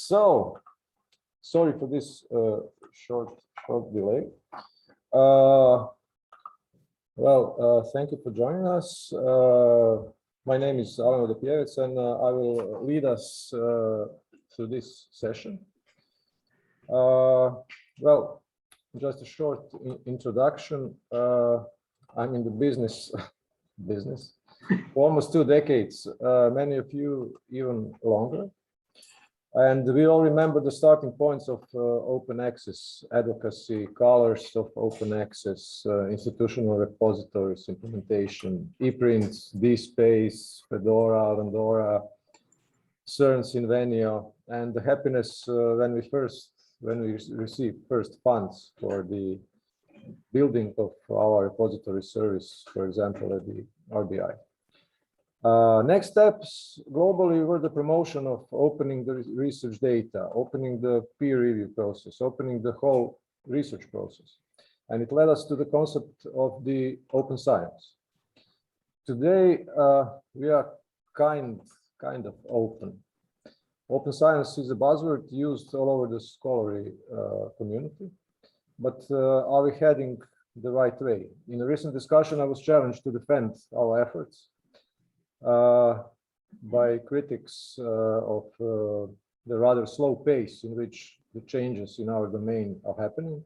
So, sorry for this short delay. Thank you for joining us. My name is Alen Vodopijevec, and I will lead us through this session. Just a short introduction. I'm in the business for almost 2 decades, many of you even longer. And we all remember the starting points of open access advocacy, colors of open access, institutional repositories, implementation, e-prints, DSpace, Fedora, Landora, CERN's Invenio, and the happiness when we received first funds for the building of our repository service, for example, at the RBI. Next steps globally were the promotion of opening the research data, opening the peer review process, opening the whole research process. And it led us to the concept of the open science. Today, we are kind of open. Open science is a buzzword used all over the scholarly community, but are we heading the right way? In a recent discussion, I was challenged to defend our efforts by critics of the rather slow pace in which the changes in our domain are happening.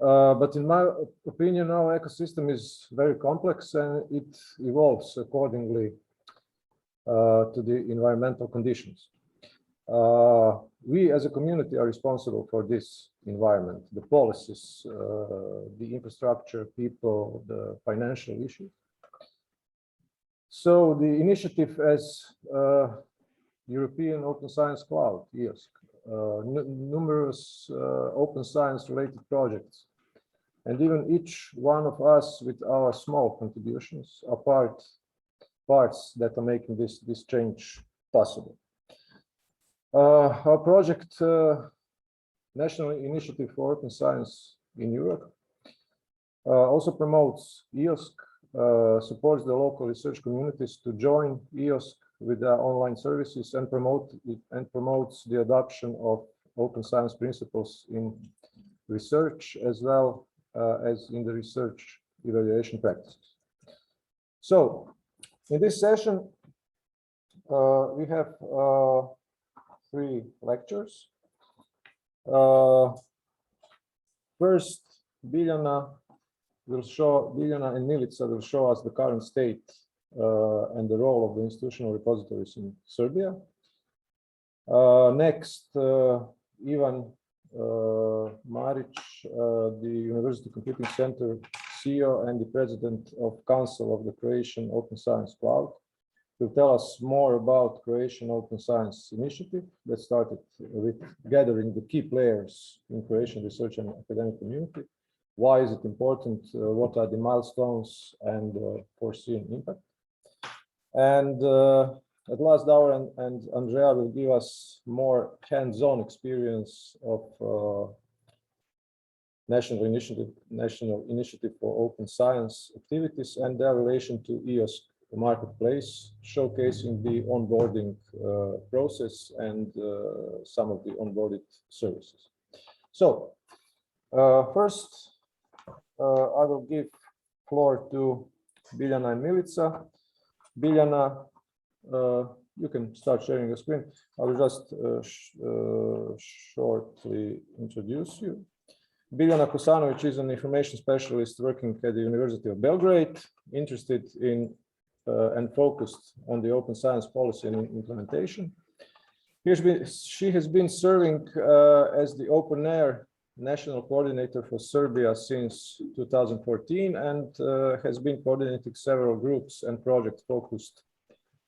But in my opinion, our ecosystem is very complex and it evolves accordingly to the environmental conditions. We as a community are responsible for this environment, the policies, the infrastructure, people, the financial issues. So the initiative as European Open Science Cloud, EOSC, numerous open science related projects, and even each one of us with our small contributions are parts that are making this change possible. Our project, National Initiative for Open Science in Europe, also promotes EOSC, supports the local research communities to join EOSC with their online services and promotes the adoption of open science principles in research as well as in the research evaluation practices. So, in this session, we have 3 lectures. First, Biljana and Milica will show us the current state and the role of the institutional repositories in Serbia. Next, Ivan Marić, the University Computing Center CEO and the President of Council of the Croatian Open Science Cloud, will tell us more about Croatian Open Science Initiative that started with gathering the key players in Croatian research and academic community. Why is it important? What are the milestones and foreseen impact? And at last, Davor and Andreja will give us more hands-on experience of National Initiative for Open Science activities and their relation to EOSC marketplace, showcasing the onboarding process and some of the onboarded services. So, first, I will give floor to Biljana and Milica. Biljana, you can start sharing the screen. I will just shortly introduce you. Biljana Kosanović is an information specialist working at the University of Belgrade, interested in and focused on the open science policy and implementation. She has been serving as the Open Air National Coordinator for Serbia since 2014 and has been coordinating several groups and projects focused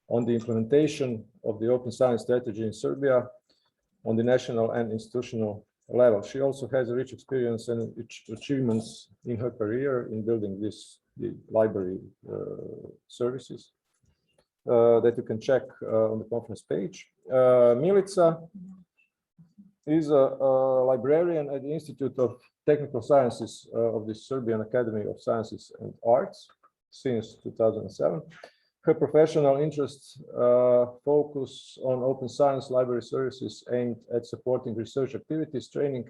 on the implementation of the open science strategy in Serbia on the national and institutional level. She also has a rich experience and achievements in her career in building the library services that you can check on the conference page. Milica is a librarian at the Institute of Technical Sciences of the Serbian Academy of Sciences and Arts since 2007. Her professional interests focus on open science library services aimed at supporting research activities, training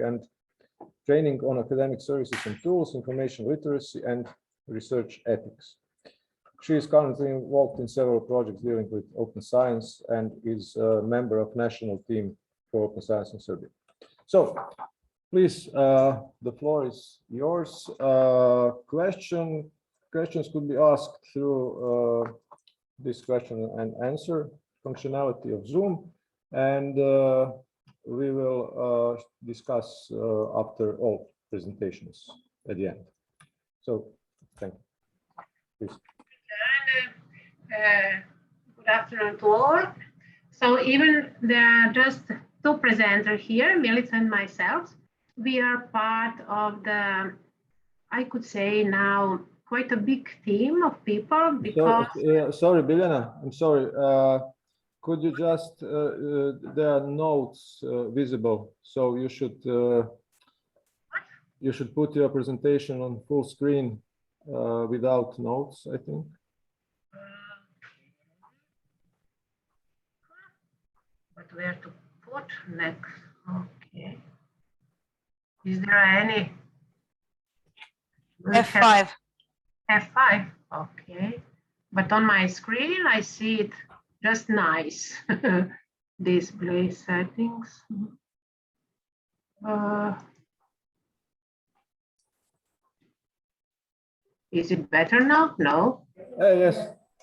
on academic services and tools, information literacy, and research ethics. She is currently involved in several projects dealing with open science and is a member of national team for open science in Serbia. So, please, the floor is yours. Questions could be asked through this question and answer functionality of Zoom, and we will discuss after all presentations at the end. So, thank you. Please. Good afternoon to all. So even there are just two presenters here, Milica and myself. We are part of the, I could say now, quite a big team of people because... Sorry, Biljana, I'm sorry. Could you just, there are notes visible, so you should put your presentation on full screen without notes, I think. But where to put next? Okay. Is there any? F5. F5, okay. But on my screen, I see it just nice. Display settings. Is it better now? No. Yes,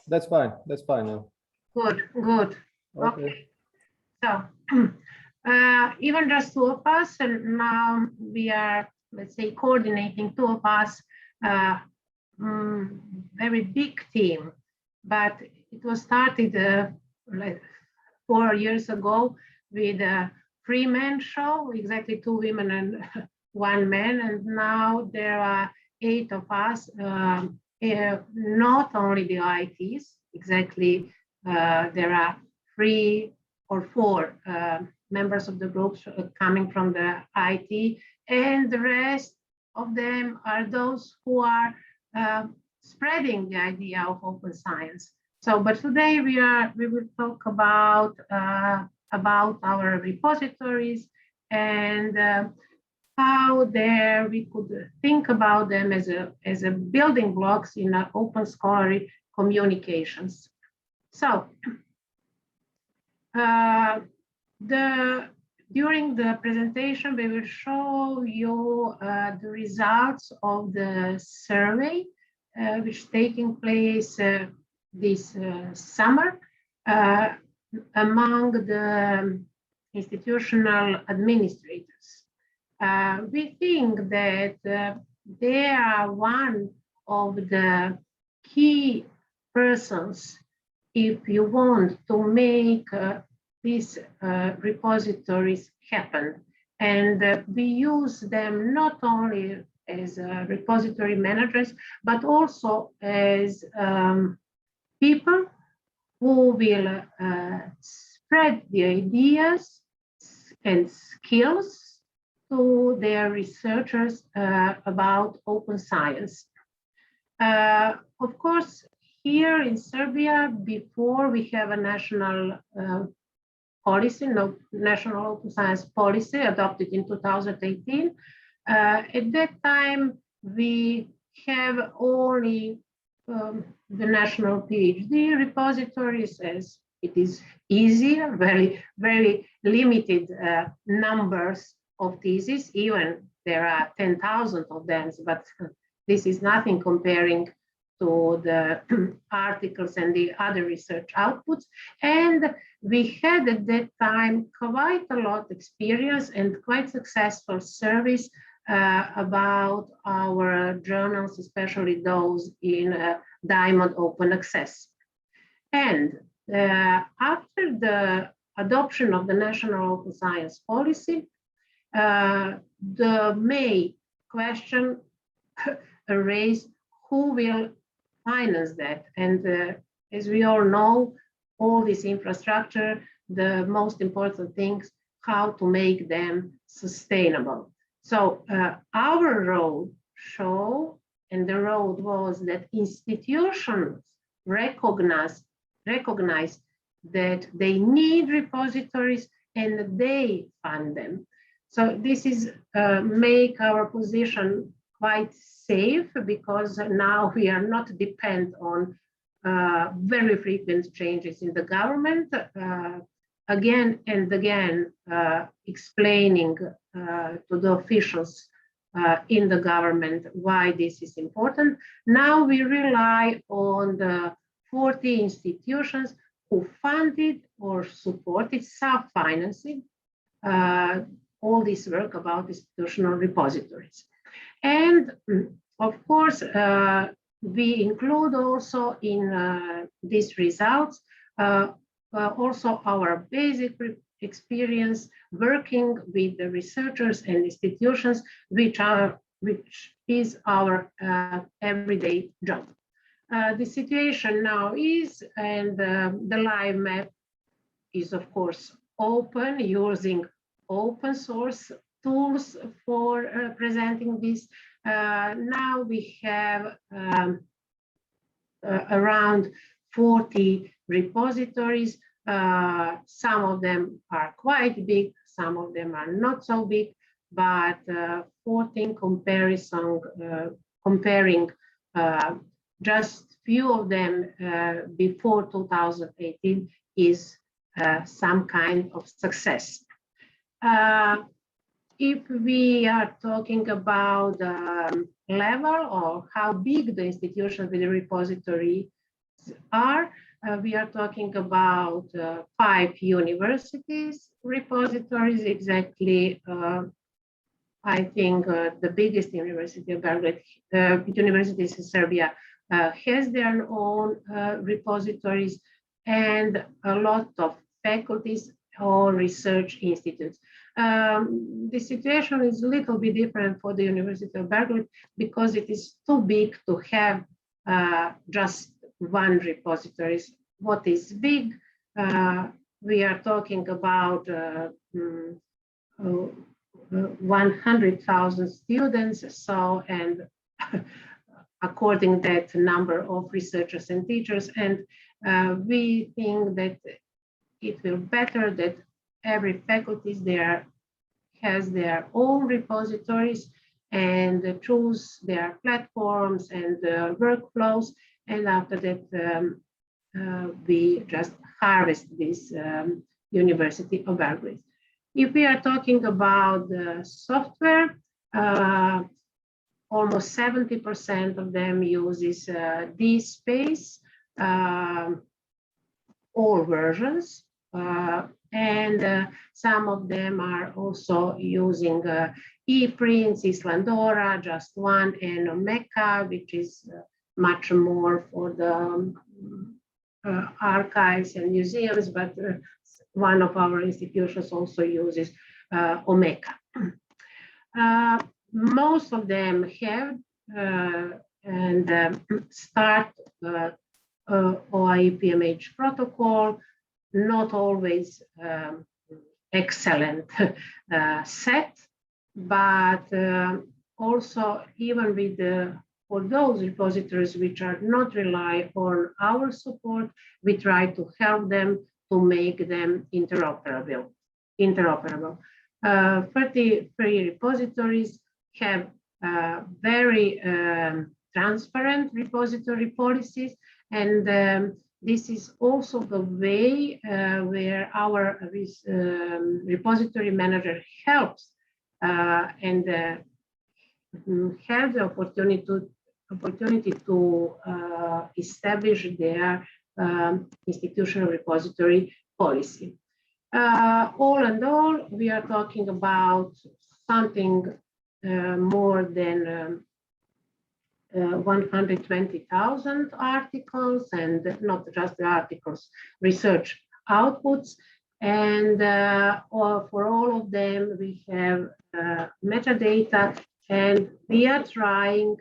that's fine. That's fine now. Good, good. Okay. So, even just two of us, and now we are, let's say, coordinating two of us, very big team, but it was started like 4 years ago with a three-man show, exactly 2 women and 1 man, and now there are 8 of us, not only the ITs, exactly, there are 3 or 4 members of the groups coming from the IT, and the rest of them are those who are spreading the idea of open science. So, but today we will talk about our repositories and how there we could think about them as a building blocks in open scholarly communications. So, during the presentation, we will show you the results of the survey, which is taking place this summer among the institutional administrators. We think that they are one of the key persons if you want to make these repositories happen. And we use them not only as repository managers, but also as people who will spread the ideas and skills to their researchers about open science. Of course, here in Serbia, before we have a national policy, national open science policy adopted in 2018. At that time, we have only the national PhD repositories, as it is easier, very limited numbers of theses. Even there are 10,000 of them, but this is nothing comparing to the articles and the other research outputs. And we had at that time quite a lot of experience and quite successful service about our journals, especially those in Diamond Open Access. And after the adoption of the National Open Science Policy, the main question raised, who will finance that? And as we all know, all this infrastructure, the most important things, how to make them sustainable. So our road show, and the road was that institutions recognize that they need repositories and they fund them. So this is make our position quite safe, because now we are not dependent on very frequent changes in the government, again and again explaining to the officials in the government why this is important. Now we rely on the 40 institutions who funded or supported, self-financing all this work about institutional repositories. And of course, we include also in these results also our basic experience working with the researchers and institutions, which is our everyday job. The situation now is, and the live map is of course open, using open source tools for presenting this. Now we have around 40 repositories. Some of them are quite big, some of them are not so big, but 14 comparing just few of them before 2018 is some kind of success. If we are talking about level or how big the institutions with the repository are, we are talking about 5 universities repositories, exactly. I think the biggest university of Belgrade, universities in Serbia, has their own repositories, and a lot of faculties or research institutes. The situation is a little bit different for the University of Belgrade because it is too big to have just one repository. What is big? We are talking about 100,000 students, so, and according to that number of researchers and teachers, and we think that it will better that every faculty there has their own repositories and choose their platforms and workflows, and after that we just harvest this University of Belgrade. If we are talking about the software, almost 70% of them uses DSpace, all versions, and some of them are also using ePrints, Islandora, just one, and Omeka, which is much more for the archives and museums, but one of our institutions also uses Omeka. Most of them have and start OIPMH protocol, not always excellent set, but also even with for those repositories which are not rely on our support, we try to help them to make them interoperable. 33 repositories have very transparent repository policies, and this is also the way where our repository manager helps and have the opportunity to establish their institutional repository policy. All in all, we are talking about something more than 120,000 articles, and not just the articles, research outputs. And for all of them, we have metadata, and we are trying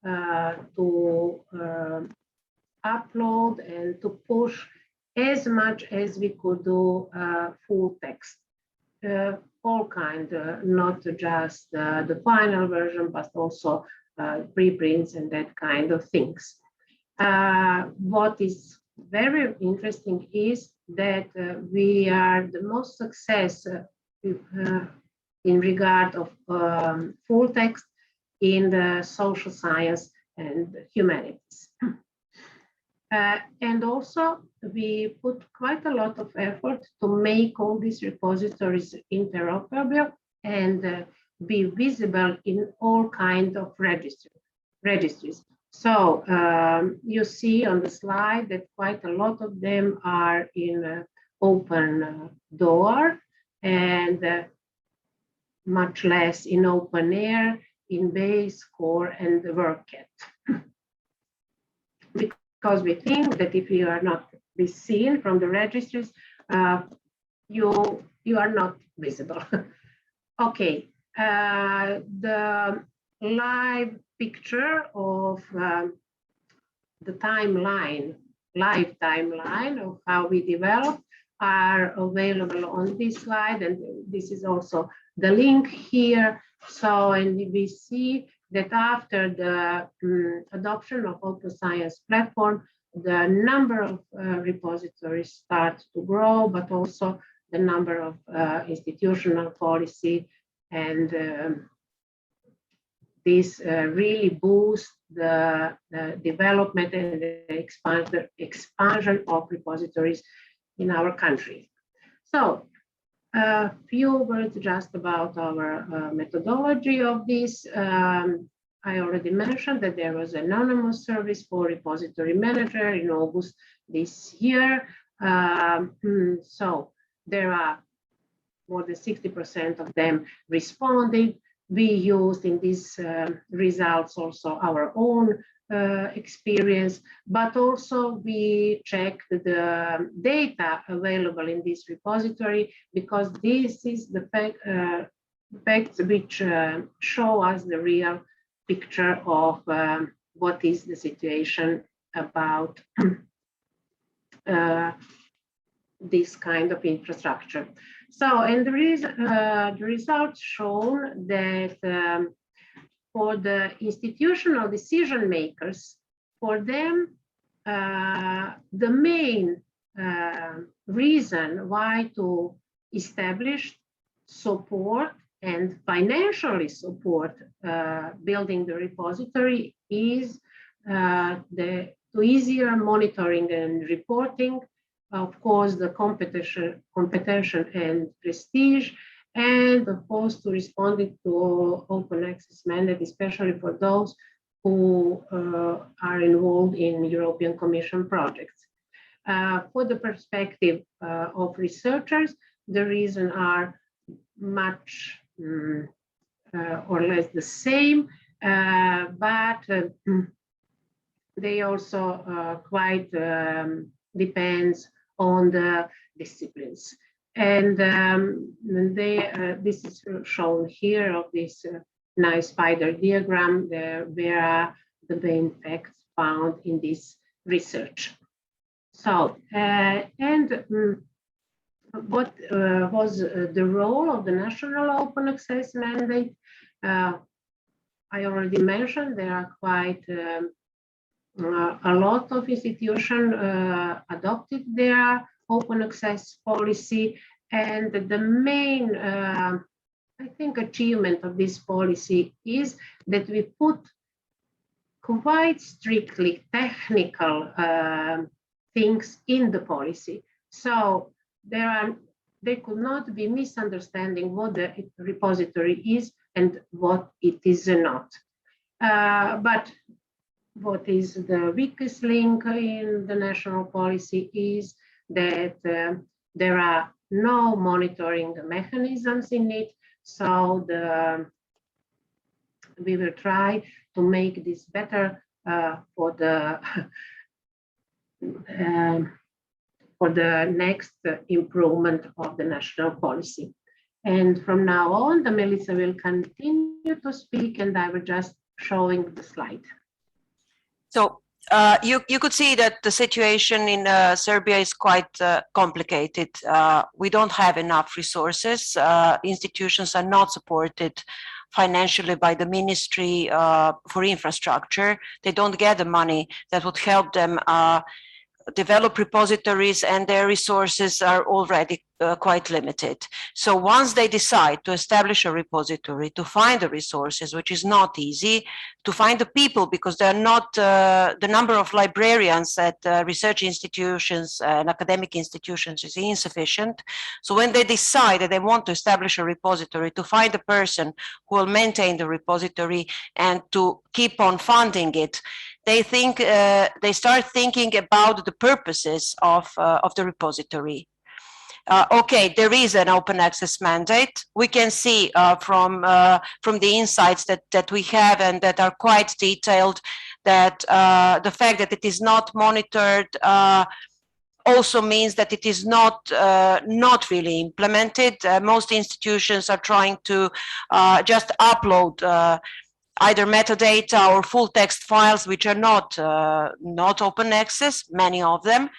to upload and to push as much as we could do full text. All kind, not just the final version, but also preprints and that kind of things. What is very interesting is that we are the most success in regard of full text in the social science and humanities. And also we put quite a lot of effort to make all these repositories interoperable and be visible in all kinds of registries. So you see on the slide that quite a lot of them are in open door and much less in open air, in base, core, and WorkCat. Because we think that if you are not be seen from the registries, you are not visible. Okay, the live picture of the timeline, live timeline of how we develop are available on this slide, and this is also the link here. So, and we see that after the adoption of Open Science Platform, the number of repositories starts to grow, but also the number of institutional policy, and this really boosts the development and the expansion of repositories in our country. So a few words just about our methodology of this. I already mentioned that there was an anonymous service for repository manager in August this year. So there are more than 60% of them responding. We used in these results also our own experience, but also we checked the data available in this repository, because this is the facts which show us the real picture of what is the situation about this kind of infrastructure. So, and the results shown that for the institutional decision makers, for them, the main reason why to establish, support, and financially support building the repository is the easier monitoring and reporting, of course, the competition and prestige, and of course to responding to open access mandate, especially for those who are involved in European Commission projects. For the perspective of researchers, the reasons are much or less the same, but they also quite depends on the disciplines. And this is shown here of this nice spider diagram where are the main facts found in this research. So, what was the role of the national open access mandate? I already mentioned there are quite a lot of institutions adopted their open access policy, and the main, I think, achievement of this policy is that we put quite strictly technical things in the policy. So there could not be misunderstanding what the repository is and what it is not. But what is the weakest link in the national policy is that there are no monitoring mechanisms in it. So we will try to make this better for the next improvement of the national policy. And from now on, the Milica will continue to speak, and I will just showing the slide. So you could see that the situation in Serbia is quite complicated. We don't have enough resources. Institutions are not supported financially by the Ministry for Infrastructure. They don't get the money that would help them develop repositories, and their resources are already quite limited. So once they decide to establish a repository, to find the resources, which is not easy, to find the people, because they're not, the number of librarians at research institutions and academic institutions is insufficient. So when they decide that they want to establish a repository, to find a person who will maintain the repository and to keep on funding it, they think they start thinking about the purposes of the repository. Okay, there is an open access mandate. We can see from the insights that we have and that are quite detailed that the fact that it is not monitored also means that it is not really implemented. Most institutions are trying to just upload either metadata or full text files, which are not open access, many of them.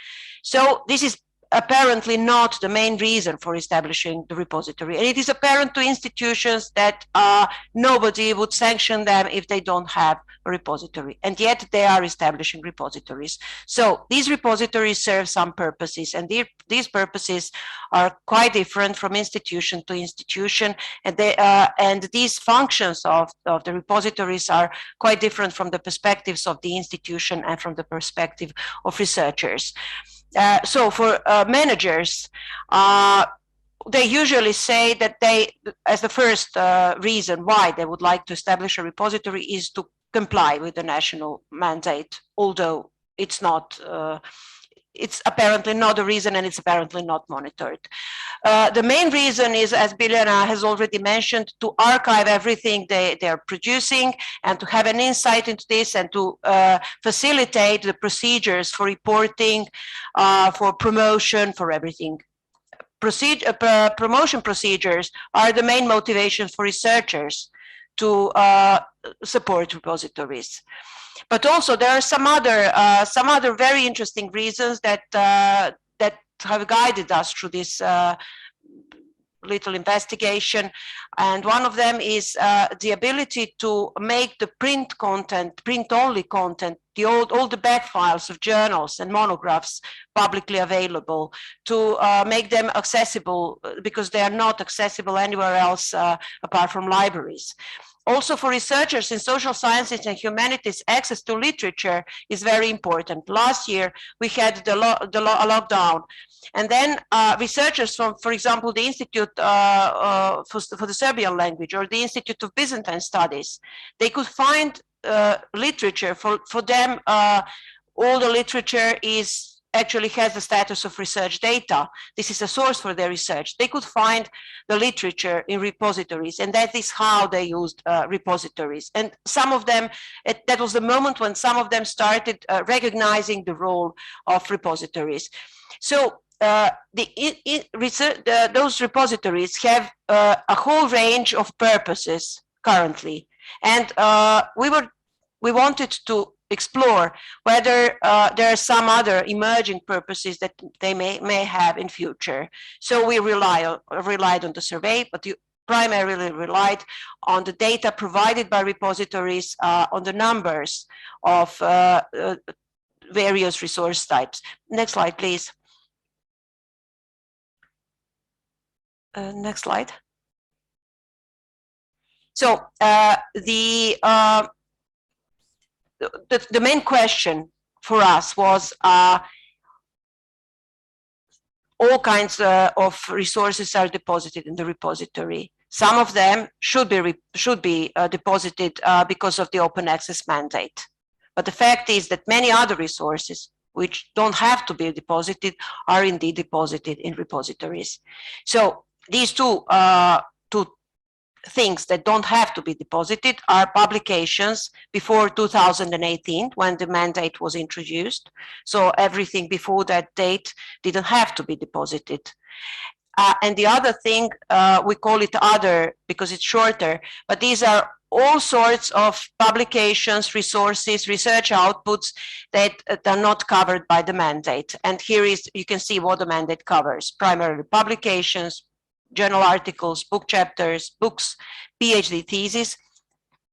So this is apparently not the main reason for establishing the repository. And it is apparent to institutions that nobody would sanction them if they don't have a repository. And yet they are establishing repositories. So these repositories serve some purposes, and these purposes are quite different from institution to institution. And these functions of the repositories are quite different from the perspectives of the institution and from the perspective of researchers. So for managers, they usually say that they, as the first reason why they would like to establish a repository is to comply with the national mandate, although it's not, it's apparently not a reason, and it's apparently not monitored. The main reason is, as Biljana has already mentioned, to archive everything they're producing and to have an insight into this and to facilitate the procedures for reporting, for promotion, for everything. Promotion procedures are the main motivations for researchers to support repositories. But also there are some other very interesting reasons that have guided us through this little investigation, and one of them is the ability to make the print content, print-only content, all the back files of journals and monographs publicly available, to make them accessible, because they are not accessible anywhere else apart from libraries. Also for researchers in social sciences and humanities, access to literature is very important. Last year, we had a lockdown. And then researchers from, for example, the Institute for the Serbian language or the Institute of Byzantine Studies, they could find literature. For them, all the literature actually has the status of research data. This is a source for their research. They could find the literature in repositories, and that is how they used repositories. And some of them, that was the moment when some of them started recognizing the role of repositories. So those repositories have a whole range of purposes currently. And we wanted to explore whether there are some other emerging purposes that they may have in future. So we relied on the survey, but you primarily relied on the data provided by repositories, on the numbers of various resource types. Next slide, please. Next slide. So the main question for us was all kinds of resources are deposited in the repository. Some of them should be deposited because of the open access mandate. But the fact is that many other resources which don't have to be deposited are indeed deposited in repositories. So these two things that don't have to be deposited are publications before 2018, when the mandate was introduced. So everything before that date didn't have to be deposited. And the other thing, we call it other because it's shorter, but these are all sorts of publications, resources, research outputs that are not covered by the mandate. And here you can see what the mandate covers: primarily publications, journal articles, book chapters, books, PhD thesis.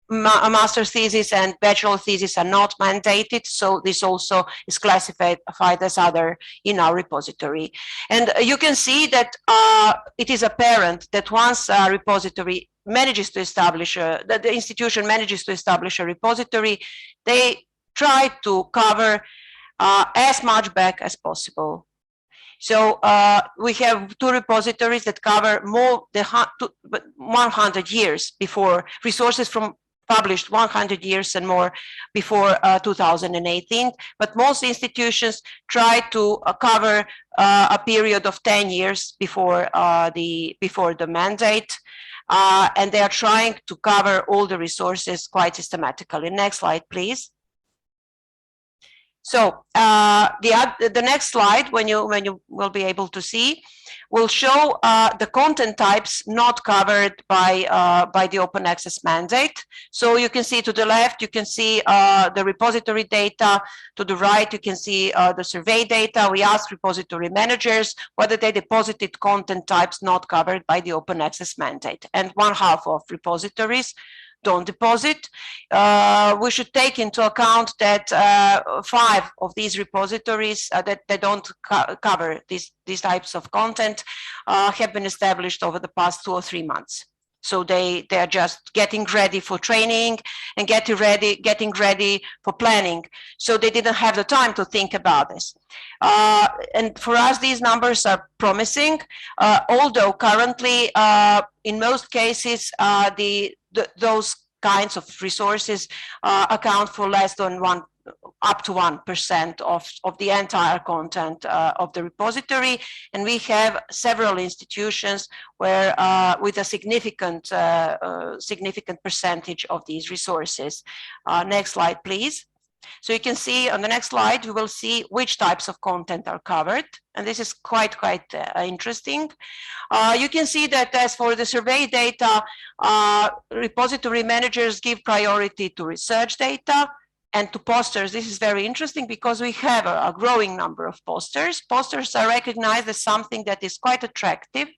Master's thesis and bachelor thesis are not mandated, so this also is classified as other in our repository. And you can see that it is apparent that once a repository manages to establish, that the institution manages to establish a repository, they try to cover as much back as possible. So we have 2 repositories that cover more than 100 years before, resources from published 100 years and more before 2018, but most institutions try to cover a period of 10 years before the mandate, and they are trying to cover all the resources quite systematically. Next slide, please. So the next slide, when you will be able to see, will show the content types not covered by the open access mandate. So you can see to the left, you can see the repository data. To the right, you can see the survey data. We asked repository managers whether they deposited content types not covered by the open access mandate, and 1/2 of repositories don't deposit. We should take into account that 5 of these repositories that they don't cover these types of content have been established over the past 2 or 3 months. So they are just getting ready for training and getting ready for planning. So they didn't have the time to think about this. And for us, these numbers are promising, although currently, in most cases, those kinds of resources account for less than up to 1% of the entire content of the repository, and we have several institutions where with a significant percentage of these resources. Next slide, please. So you can see on the next slide, we will see which types of content are covered, and this is quite interesting. You can see that as for the survey data, repository managers give priority to research data and to posters. This is very interesting because we have a growing number of posters. Posters are recognized as something that is quite attractive,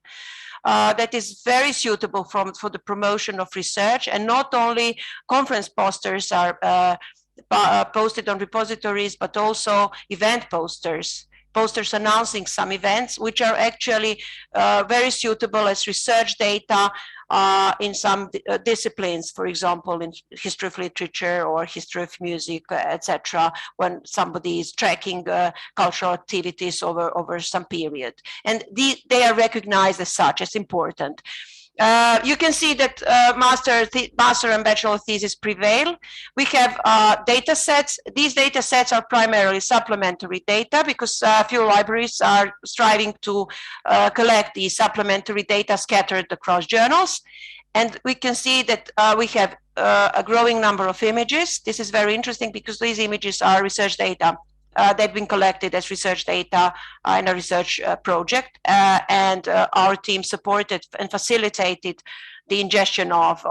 that is very suitable for the promotion of research, and not only conference posters are posted on repositories, but also event posters announcing some events, which are actually very suitable as research data in some disciplines, for example, in history of literature or history of music, etc., when somebody is tracking cultural activities over some period. And they are recognized as such, as important. You can see that master and bachelor thesis prevail. We have data sets. These data sets are primarily supplementary data because a few libraries are striving to collect the supplementary data scattered across journals. And we can see that we have a growing number of images. This is very interesting because these images are research data. They've been collected as research data in a research project, and our team supported and facilitated the ingestion of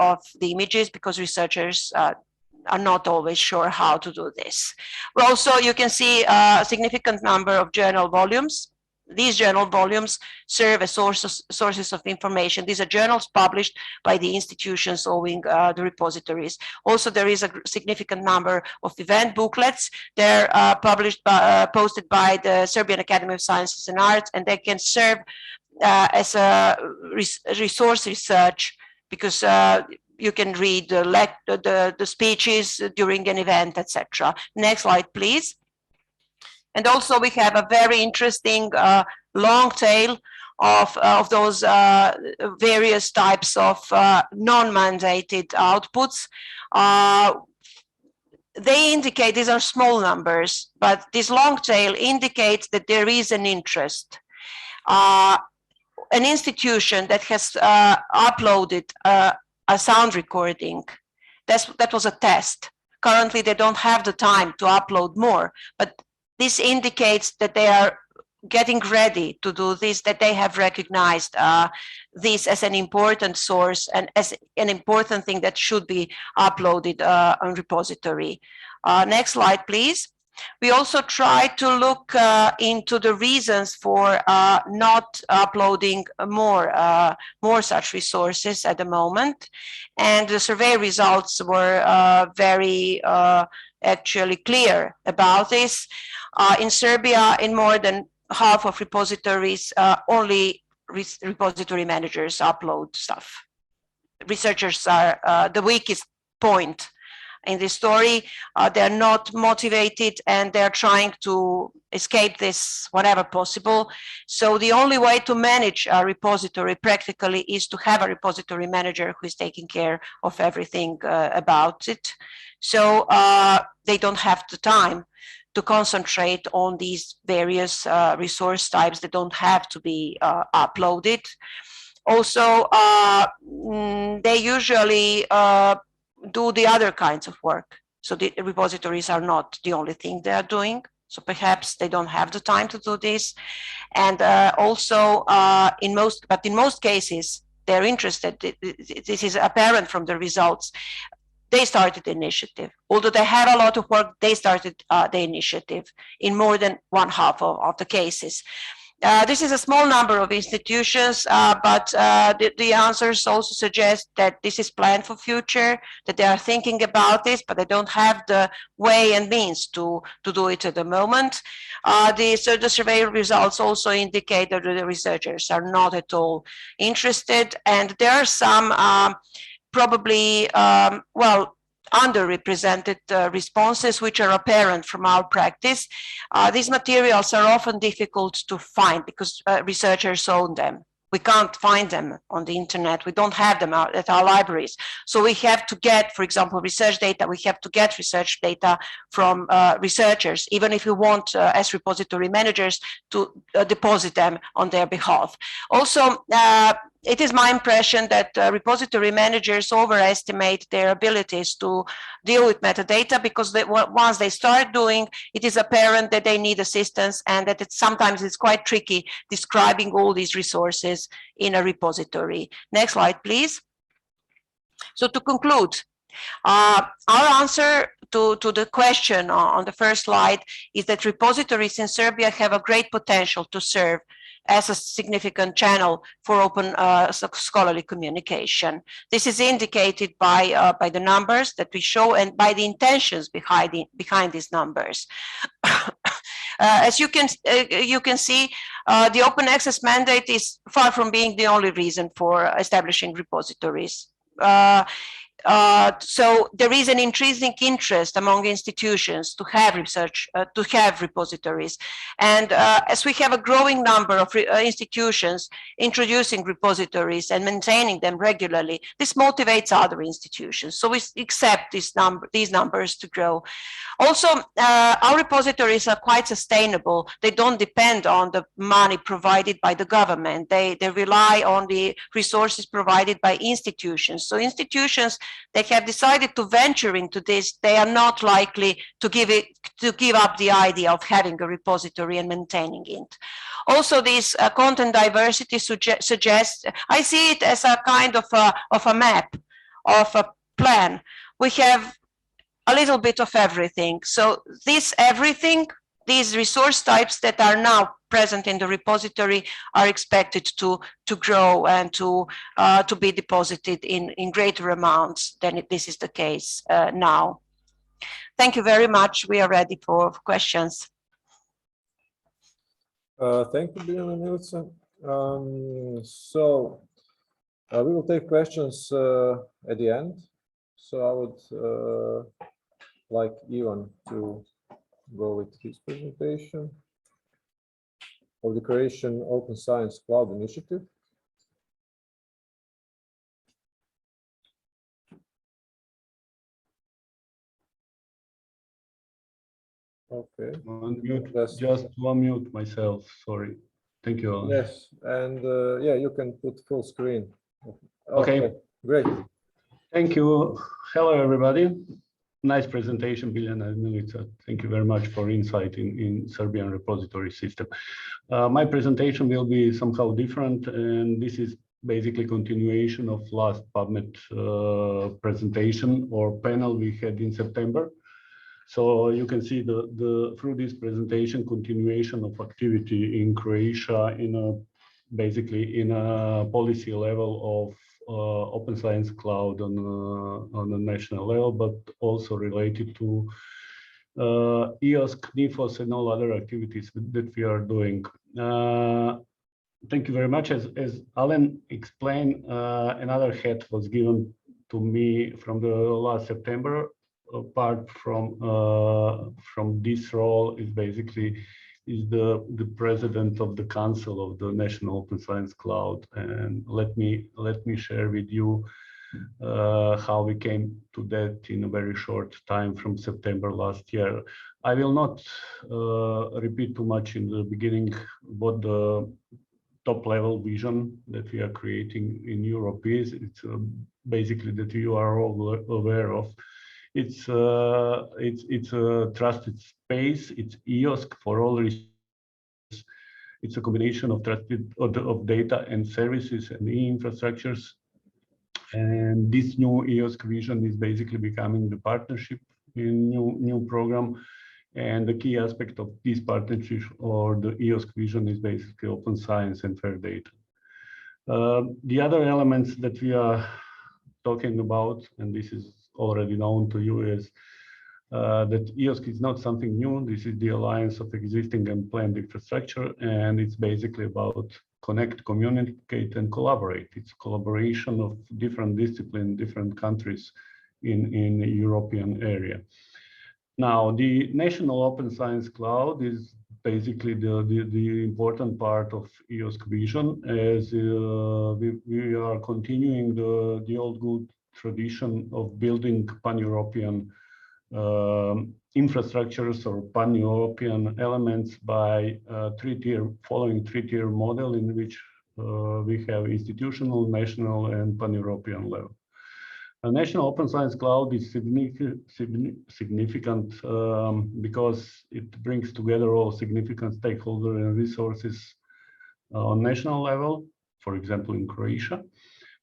the images because researchers are not always sure how to do this. Also, you can see a significant number of journal volumes. These journal volumes serve as sources of information. These are journals published by the institutions owning the repositories. Also, there is a significant number of event booklets. They're posted by the Serbian Academy of Sciences and Arts, and they can serve as a resource research because you can read the speeches during an event, etc. Next slide, please. And also we have a very interesting long tail of those various types of non-mandated outputs. They indicate, these are small numbers, but this long tail indicates that there is an interest. An institution that has uploaded a sound recording, that was a test. Currently, they don't have the time to upload more, but this indicates that they are getting ready to do this, that they have recognized this as an important source and as an important thing that should be uploaded on repository. Next slide, please. We also try to look into the reasons for not uploading more such resources at the moment. And the survey results were very actually clear about this. In Serbia, in more than half of repositories, only repository managers upload stuff. Researchers are the weakest point in this story. They're not motivated and they're trying to escape this whenever possible. So the only way to manage a repository practically is to have a repository manager who is taking care of everything about it. So they don't have the time to concentrate on these various resource types that don't have to be uploaded. Also, they usually do the other kinds of work. So the repositories are not the only thing they are doing. So perhaps they don't have the time to do this. And also in most cases, they're interested. This is apparent from the results. They started the initiative. Although they had a lot of work, they started the initiative in more than one half of the cases. This is a small number of institutions, but the answers also suggest that this is planned for future, that they are thinking about this, but they don't have the way and means to do it at the moment. The survey results also indicate that the researchers are not at all interested, and there are some probably, well, underrepresented responses which are apparent from our practice. These materials are often difficult to find because researchers own them. We can't find them on the internet. We don't have them at our libraries. So we have to get, for example, research data. We have to get research data from researchers, even if we want as repository managers to deposit them on their behalf. Also, it is my impression that repository managers overestimate their abilities to deal with metadata because once they start doing, it is apparent that they need assistance and that sometimes it's quite tricky describing all these resources in a repository. Next slide, please. So to conclude, our answer to the question on the first slide is that repositories in Serbia have a great potential to serve as a significant channel for open scholarly communication. This is indicated by the numbers that we show and by the intentions behind these numbers. As you can see, the open access mandate is far from being the only reason for establishing repositories. So there is an intrinsic interest among institutions to have research, to have repositories. And as we have a growing number of institutions introducing repositories and maintaining them regularly, this motivates other institutions. So we accept these numbers to grow. Also, our repositories are quite sustainable. They don't depend on the money provided by the government. They rely on the resources provided by institutions. So institutions that have decided to venture into this, they are not likely to give up the idea of having a repository and maintaining it. Also, this content diversity suggests, I see it as a kind of a map, of a plan. We have a little bit of everything. So this everything, these resource types that are now present in the repository are expected to grow and to be deposited in greater amounts than this is the case now. Thank you very much. We are ready for questions. Thank you, Biljana Milica. So we will take questions at the end. So I would like Ivan to go with his presentation of the Croatian Open Science Cloud Initiative. Okay. Just one mute myself. Sorry. Thank you, Alen. Yes, and yeah, you can put full screen. Okay. Great. Thank you. Hello, everybody. Nice presentation, Biljana and Milica. Thank you very much for insight in Serbian repository system. My presentation will be somehow different, and this is basically continuation of last PubMet presentation or panel we had in September. So you can see through this presentation continuation of activity in Croatia basically in a policy level of Open Science Cloud on a national level, but also related to EOSC, NIFOS, and all other activities that we are doing. Thank you very much. As Alen explained, another hat was given to me from the last September. Apart from this role is basically the president of the Council of the National Open Science Cloud, and let me share with you how we came to that in a very short time from September last year. I will not repeat too much in the beginning what the top level vision that we are creating in Europe is. It's basically that you are all aware of. It's a trusted space. It's EOSC for all reasons. It's a combination of trusted of data and services and infrastructures. And this new EOSC vision is basically becoming the partnership in new program. And the key aspect of this partnership or the EOSC vision is basically open science and fair data. The other elements that we are talking about, and this is already known to you, is that EOSC is not something new. This is the alliance of existing and planned infrastructure, and it's basically about connect, communicate, and collaborate. It's collaboration of different disciplines, different countries in the European area. Now, the National Open Science Cloud is basically the important part of EOSC vision, as we are continuing the old good tradition of building pan-European infrastructures or pan-European elements by following three-tier model in which we have institutional, national, and pan-European level. A National Open Science Cloud is significant because it brings together all significant stakeholders and resources on national level, for example, in Croatia,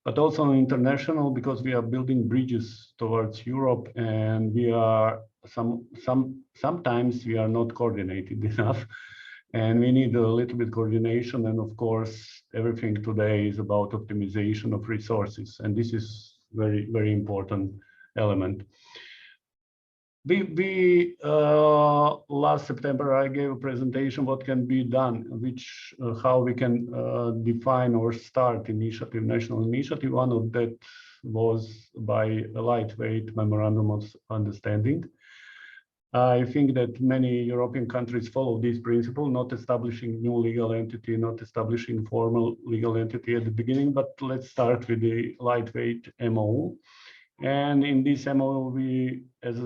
but also international, because we are building bridges towards Europe, and we are sometimes we are not coordinated enough, and we need a little bit coordination. And of course, everything today is about optimization of resources, and this is very, very important element. Last September, I gave a presentation what can be done, how we can define or start national initiative. One of that was by a lightweight memorandum of understanding. I think that many European countries follow this principle, not establishing new legal entity, not establishing formal legal entity at the beginning, but let's start with the lightweight MOU. And in this MOU, we, as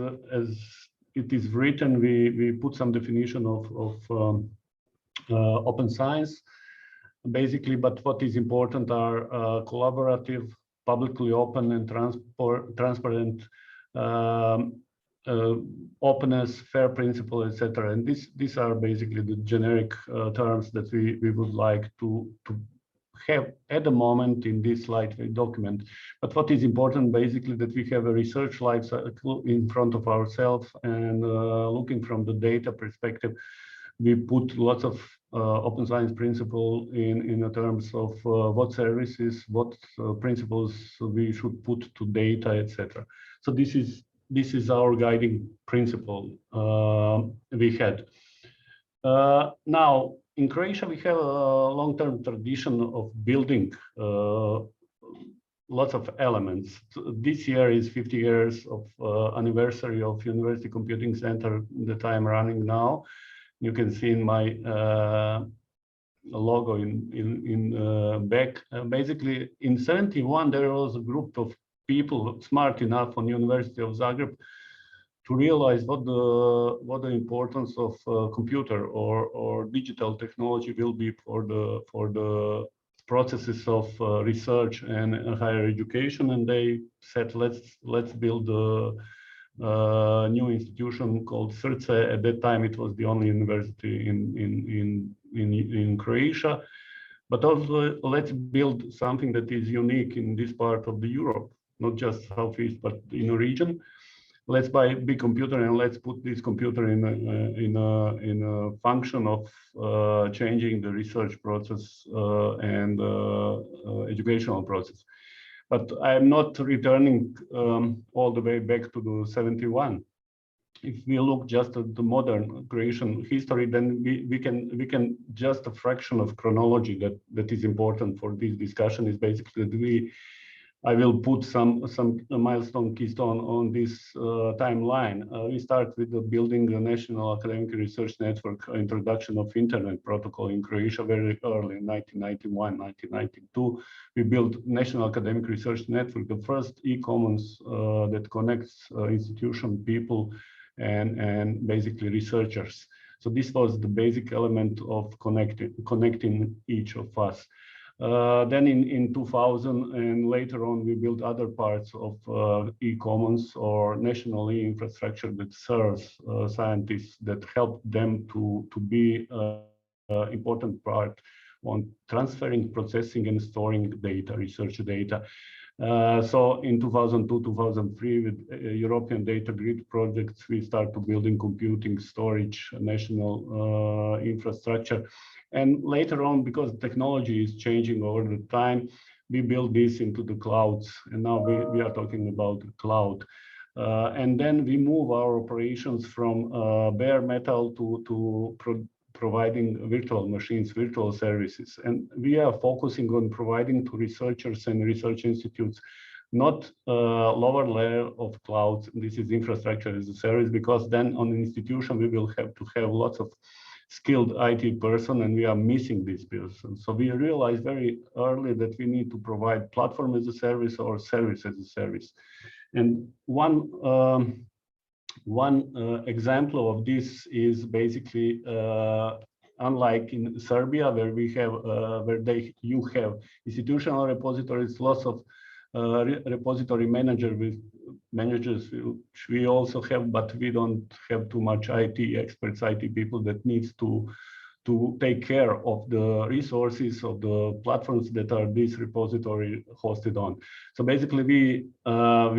it is written, we put some definition of open science, basically. But what is important are collaborative, publicly open, and transparent. Openness, fair principle, etc. And these are basically the generic terms that we would like to have at the moment in this lightweight document. But what is important, basically, that we have a research life cycle in front of ourselves, and looking from the data perspective, we put lots of open science principle in the terms of what services, what principles we should put to data, etc. So this is our guiding principle we had. Now, in Croatia, we have a long-term tradition of building lots of elements. This year is 50 years of anniversary of University Computing Center that I'm running now. You can see in my logo in back. Basically, in 71, there was a group of people smart enough on University of Zagreb to realize what the importance of computer or digital technology will be for the processes of research and higher education, and they said let's build a new institution called SRCE. At that time, it was the only university in Croatia, but also let's build something that is unique in this part of the Europe, not just Southeast, but in a region. let's buy a big computer and let's put this computer in a function of changing the research process and educational process. But I'm not returning all the way back to the 71. If we look just at the modern Croatian history, then we can just a fraction of chronology that is important for this discussion is basically that I will put some milestone keystone on this timeline. We start with the building the National Academic Research Network, introduction of Internet Protocol in Croatia very early in 1991, 1992. We built National Academic Research Network, the first e-commons that connects institution, people, and basically researchers. So this was the basic element of connecting each of us. Then in 2000 and later on, we built other parts of e-commons or national e-infrastructure that serves scientists, that help them to be important part on transferring, processing, and storing data, research data. So in 2002, 2003, with European data grid projects, we started building computing, storage, national infrastructure. And later on, because technology is changing over the time, we built this into the clouds. And now we are talking about cloud. And then we move our operations from bare metal to providing virtual machines, virtual services. And we are focusing on providing to researchers and research institutes, not lower layer of clouds. This is infrastructure as a service, because then on an institution, we will have to have lots of skilled IT person, and we are missing this person. So we realized very early that we need to provide platform as a service or service as a service. And one example of this is basically unlike in Serbia, where we have you have institutional repositories, lots of repository managers which we also have, but we don't have too much IT experts, IT people that needs to take care of the resources of the platforms that are this repository hosted on. So basically, we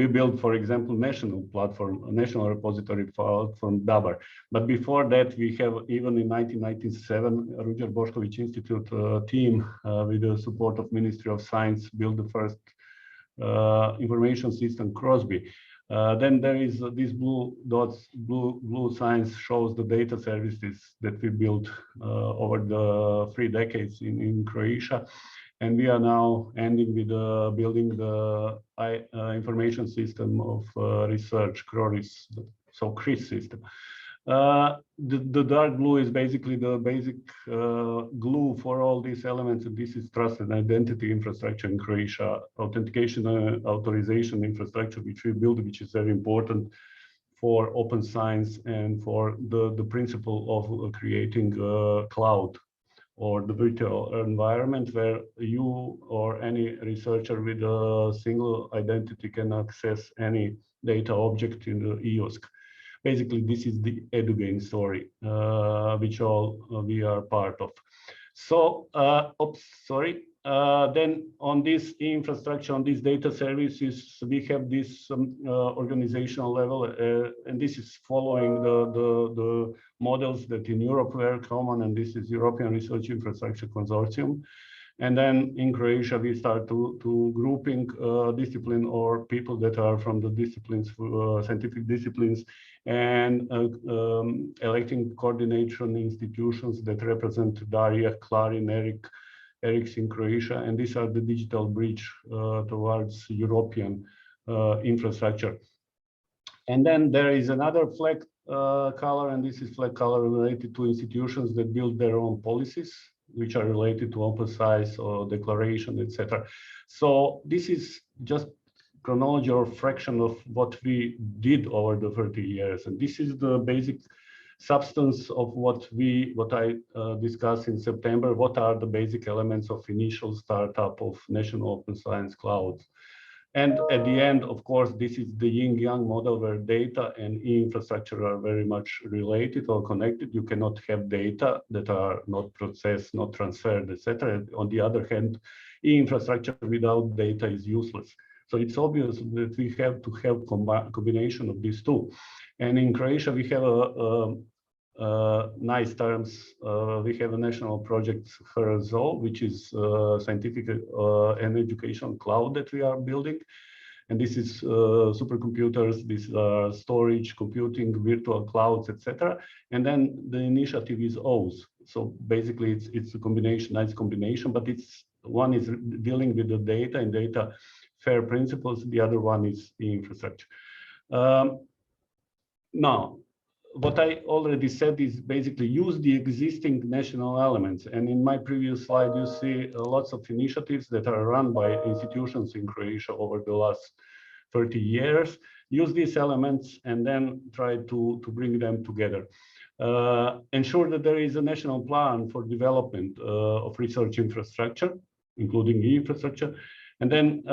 built, for example, national platform, a national repository from Davor. But before that, we have even in 1997, Ruđer Bošković Institute team with the support of Ministry of Science built the first information system, Crosby. Then there is these blue dots, blue signs shows the data services that we built over the 3 decades in Croatia. And we are now ending with building the information system of research, CRORIS, so CRIS system. The dark blue is basically the basic glue for all these elements, and this is trust and identity infrastructure in Croatia, authentication and authorization infrastructure, which we build, which is very important for open science and for the principle of creating a cloud or the virtual environment where you or any researcher with a single identity can access any data object in the EOSC. Basically, this is the EduGain story, which all we are part of. So, then on this infrastructure, on these data services, we have this organizational level, and this is following the models that in Europe were common, and this is European Research Infrastructure Consortium. And then in Croatia, we start to grouping discipline or people that are from the disciplines, scientific disciplines, and electing coordination institutions that represent Daria, Clarin, Erics in Croatia. And these are the digital bridge towards European infrastructure. And then there is another flag color, and this is flag color related to institutions that build their own policies, which are related to open science or declaration, etc. So this is just chronology or fraction of what we did over the 30 years. And this is the basic substance of what I discussed in September. What are the basic elements of initial startup of National Open Science Cloud? And at the end, of course, this is the yin-yang model where data and infrastructure are very much related or connected. You cannot have data that are not processed, not transferred, etc. On the other hand, infrastructure without data is useless. So it's obvious that we have to have combination of these two. And in Croatia, we have nice terms. We have a national project, HR-OOZ, which is scientific and educational cloud that we are building. And this is supercomputers, these are storage, computing, virtual clouds, etc. And then the initiative is OOZ. So basically, it's a combination, nice combination, but it's one is dealing with the data and data fair principles. The other one is the infrastructure. Now, what I already said is basically use the existing national elements. And in my previous slide, you see lots of initiatives that are run by institutions in Croatia over the last 30 years. Use these elements and then try to bring them together. Ensure that there is a national plan for development of research infrastructure, including infrastructure, and then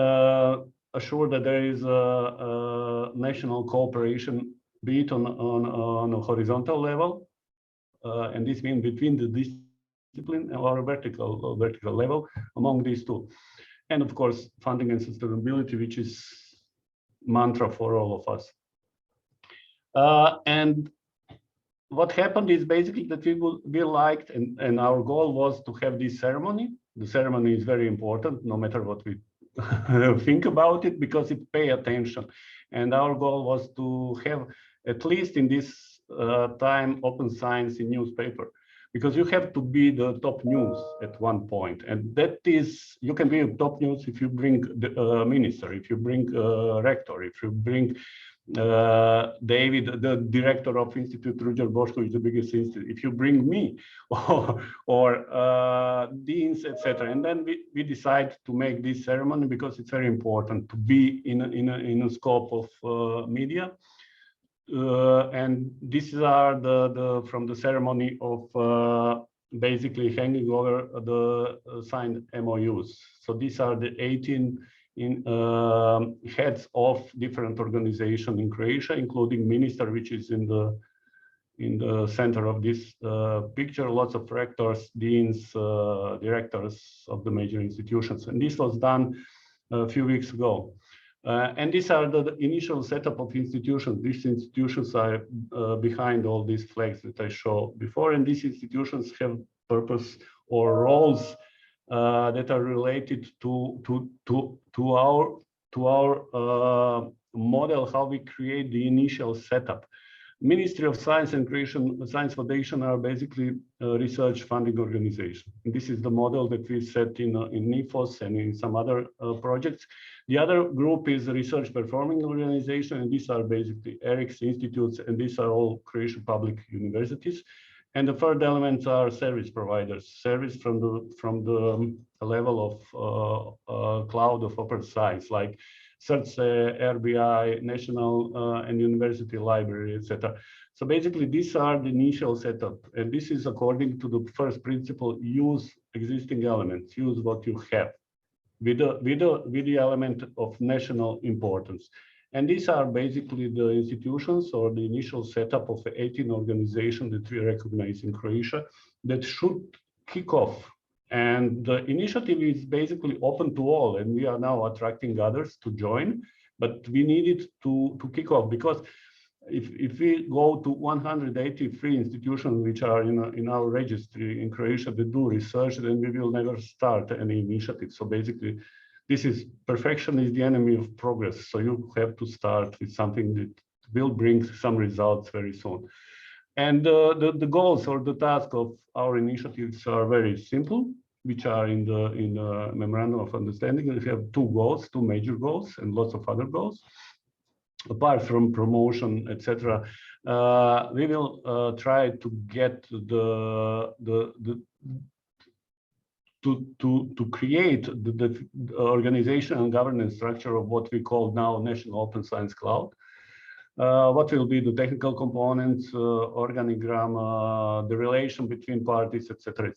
assure that there is a national cooperation, be it on a horizontal level, and this means between the discipline or vertical level among these two. And of course, funding and sustainability, which is mantra for all of us. And what happened is basically that we liked, and our goal was to have this ceremony. The ceremony is very important, no matter what we think about it, because it pay attention. And our goal was to have, at least in this time, open science in newspaper, because you have to be the top news at one point. And that is, you can be top news if you bring the minister, if you bring rector, if you bring David, the director of Institute Ruđer Bošković, the biggest institute, if you bring me, or deans, etc. And then we decide to make this ceremony because it's very important to be in a scope of media. And these are from the ceremony of basically hanging over the signed MOUs. So these are the 18 heads of different organizations in Croatia, including minister, which is in the center of this picture. Lots of rectors, deans, directors of the major institutions, and this was done a few weeks ago. And these are the initial setup of institutions. These institutions are behind all these flags that I showed before, and these institutions have purpose or roles that are related to our model, how we create the initial setup. Ministry of Science and Croatian Science Foundation are basically a research funding organization. And this is the model that we set in NIFOS and in some other projects. The other group is a research performing organization, and these are basically ERICS institutes, and these are all Croatian public universities. And the third elements are service providers, service from the level of cloud of open science, like SRCE, RBI, National and University Library, etc. So basically, these are the initial setup, and this is according to the first principle: use existing elements, use what you have, with the element of national importance. And these are basically the institutions or the initial setup of 18 organizations that we recognize in Croatia that should kick off. And the initiative is basically open to all, and we are now attracting others to join, but we needed to kick off, because if we go to 183 institutions which are in our registry in Croatia that do research, then we will never start any initiative. So basically, this is perfection is the enemy of progress. So you have to start with something that will bring some results very soon. And the goals or the task of our initiatives are very simple, which are in the memorandum of understanding. We have two goals, two major goals, and lots of other goals. Apart from promotion, etc., we will try to get to create the organization and governance structure of what we call now National Open Science Cloud. What will be the technical components, organigram, the relation between parties, etc.,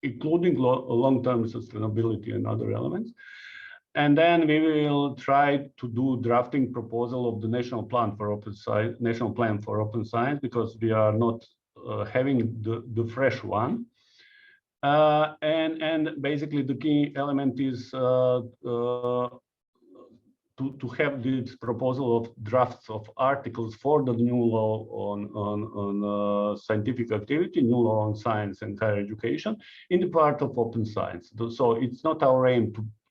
including long-term sustainability and other elements. And then we will try to do drafting proposal of the national plan for open science, because we are not having the fresh one. And basically the key element is to have this proposal of drafts of articles for the new law on scientific activity, new law on science and higher education in the part of open science. So it's not our aim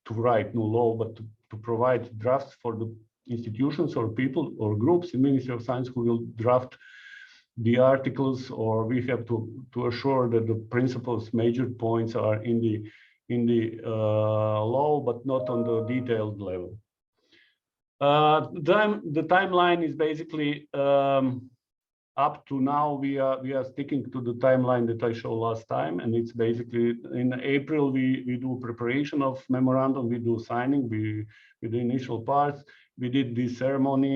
to write new law, but to provide drafts for the institutions or people or groups in Ministry of Science who will draft the articles, or we have to assure that the principles, major points are in the law, but not on the detailed level. The timeline is basically up to now. We are sticking to the timeline that I showed last time, and it's basically in April we do preparation of memorandum, we do signing, we do initial parts. We did this ceremony.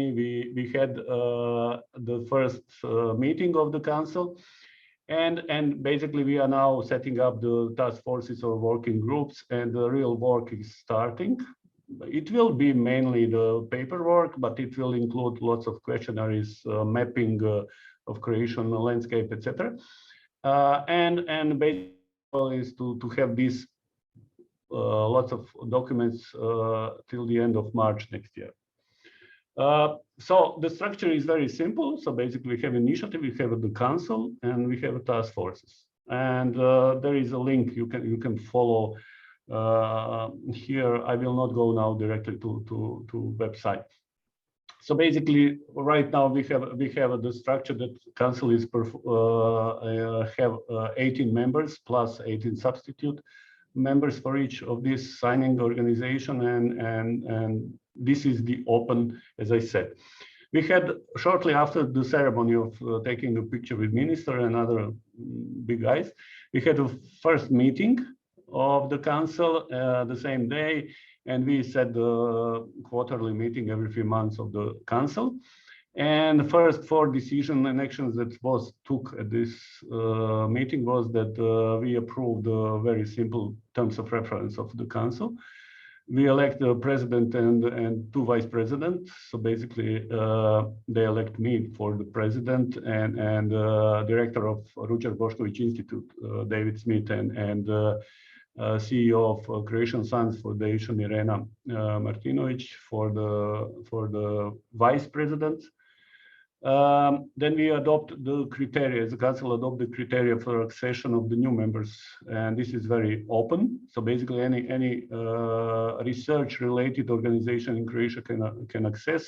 We had the first meeting of the council, and basically we are now setting up the task forces or working groups, and the real work is starting. It will be mainly the paperwork, but it will include lots of questionnaires, mapping of Croatian landscape, etc. And basically is to have these lots of documents till the end of March next year. So the structure is very simple. So basically we have initiative, we have the council, and we have task forces. And there is a link you can follow here. I will not go now directly to website. So basically right now we have the structure that council is have 18 members plus 18 substitute members for each of this signing organization, and this is the open, as I said. We had shortly after the ceremony of taking a picture with minister and other big guys, we had a first meeting of the council the same day, and we set the quarterly meeting every 3 months of the council. And the first 4 decisions and actions that was took at this meeting was that we approved very simple terms of reference of the council. We elect the president and 2 vice presidents. So basically, they elect me for the president and director of Ruđer Bošković Institute, David Smith, and CEO of Croatian Science Foundation, Irena Martinović, for the vice president. Then we adopt the criteria, the council adopt the criteria for accession of the new members, and this is very open. So basically any research related organization in Croatia can access.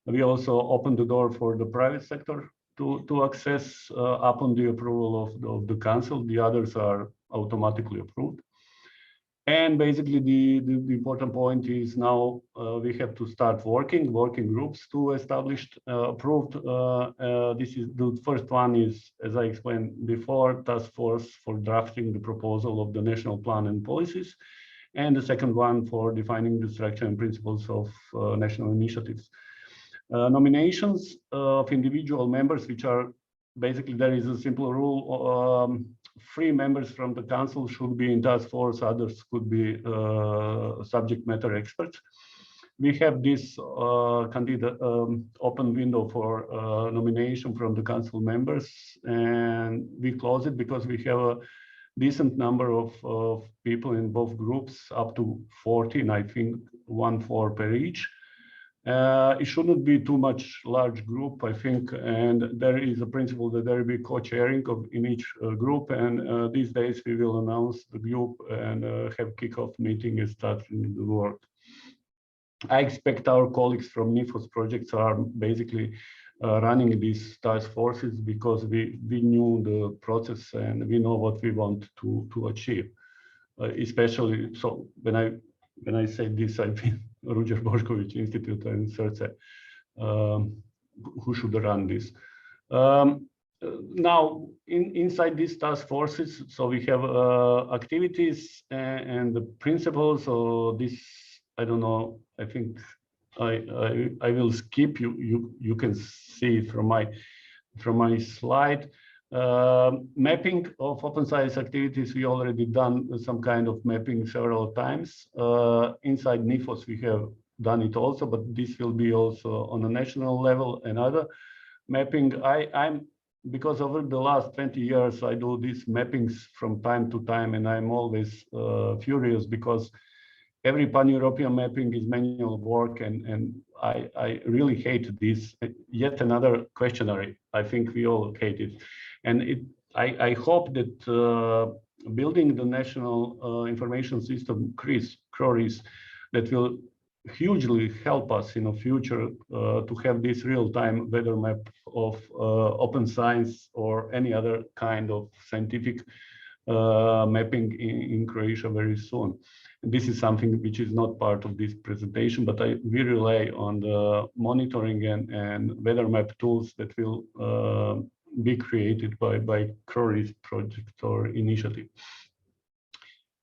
We also open the door for the private sector to access upon the approval of the council. The others are automatically approved. And basically the important point is now we have to start working groups to establish approved. This is the first one is, as I explained before, task force for drafting the proposal of the national plan and policies, and the second one for defining the structure and principles of national initiatives. Nominations of individual members, which are basically, there is a simple rule. 3 members from the council should be in task force, others could be subject matter experts. We have this candidate open window for nomination from the council members, and we close it because we have a decent number of people in both groups, up to 14, I think 1-4 per each. It shouldn't be too much large group, I think, and there is a principle that there will be co-chairing in each group, and these days we will announce the group and have kickoff meeting and start the work. I expect our colleagues from NIFOS projects are basically running these task forces because we knew the process and we know what we want to achieve. Especially, so when I say this, I mean Ruđer Bošković Institute and SRCE, who should run this. Now, inside these task forces, so we have activities and the principles. So this, I don't know, I think I will skip. You can see from my slide. Mapping of open science activities, we already done some kind of mapping several times. Inside NIFOS, we have done it also, but this will be also on a national level and other mapping. Because over the last 20 years, I do these mappings from time to time, and I'm always furious because every pan-European mapping is manual work, and I really hate this. Yet another questionnaire. I think we all hate it, and I hope that building the national information system, CRORIS, that will hugely help us in the future to have this real-time weather map of open science or any other kind of scientific mapping in Croatia very soon. This is something which is not part of this presentation, but we rely on the monitoring and weather map tools that will be created by CRORIS project or initiative.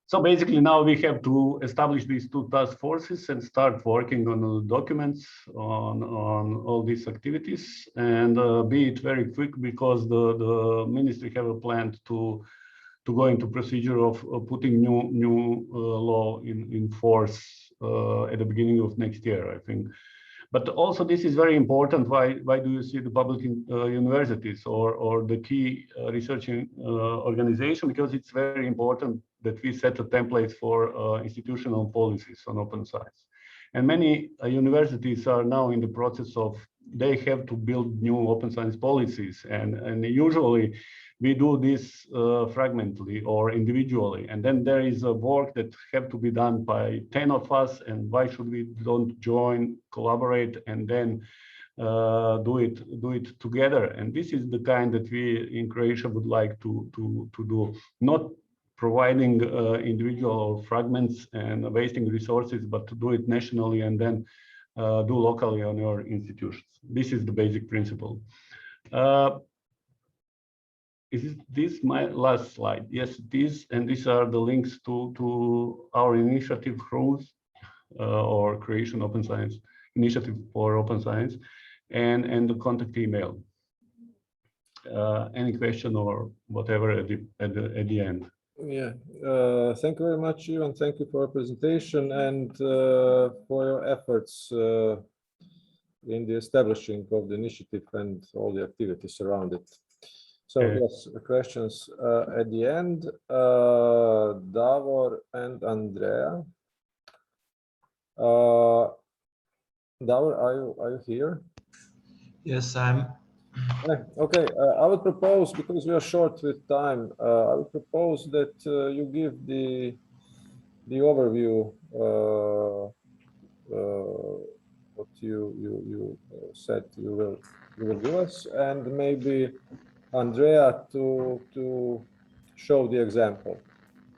So basically now we have to establish these two task forces and start working on the documents on all these activities, and be it very quick, because the ministry have a plan to go into procedure of putting new law in force at the beginning of next year, I think. But also this is very important. Why do you see the public universities or the key researching organization? Because it's very important that we set a template for institutional policies on open science. And many universities are now in the process of, they have to build new open science policies. And usually we do this fragmentally or individually. And then there is a work that have to be done by 10 of us. And why should we don't join, collaborate, and then do it together? And this is the kind that we in Croatia would like to do, not providing individual fragments and wasting resources, but to do it nationally and then do locally on your institutions. This is the basic principle. Is this my last slide? Yes, it is. And these are the links to our initiative, ROOS, or Croatian Open Science Initiative for Open Science, and the contact email. Any question or whatever at the end? Yeah, thank you very much, Ivan. Thank you for your presentation and for your efforts in the establishing of the initiative and all the activities around it. So yes, questions at the end. Davor and Andreja. Davor, are you here? Yes, I'm. Okay, I would propose, because we are short with time, I would propose that you give the overview what you said you will give us, and maybe Andreja to show the example.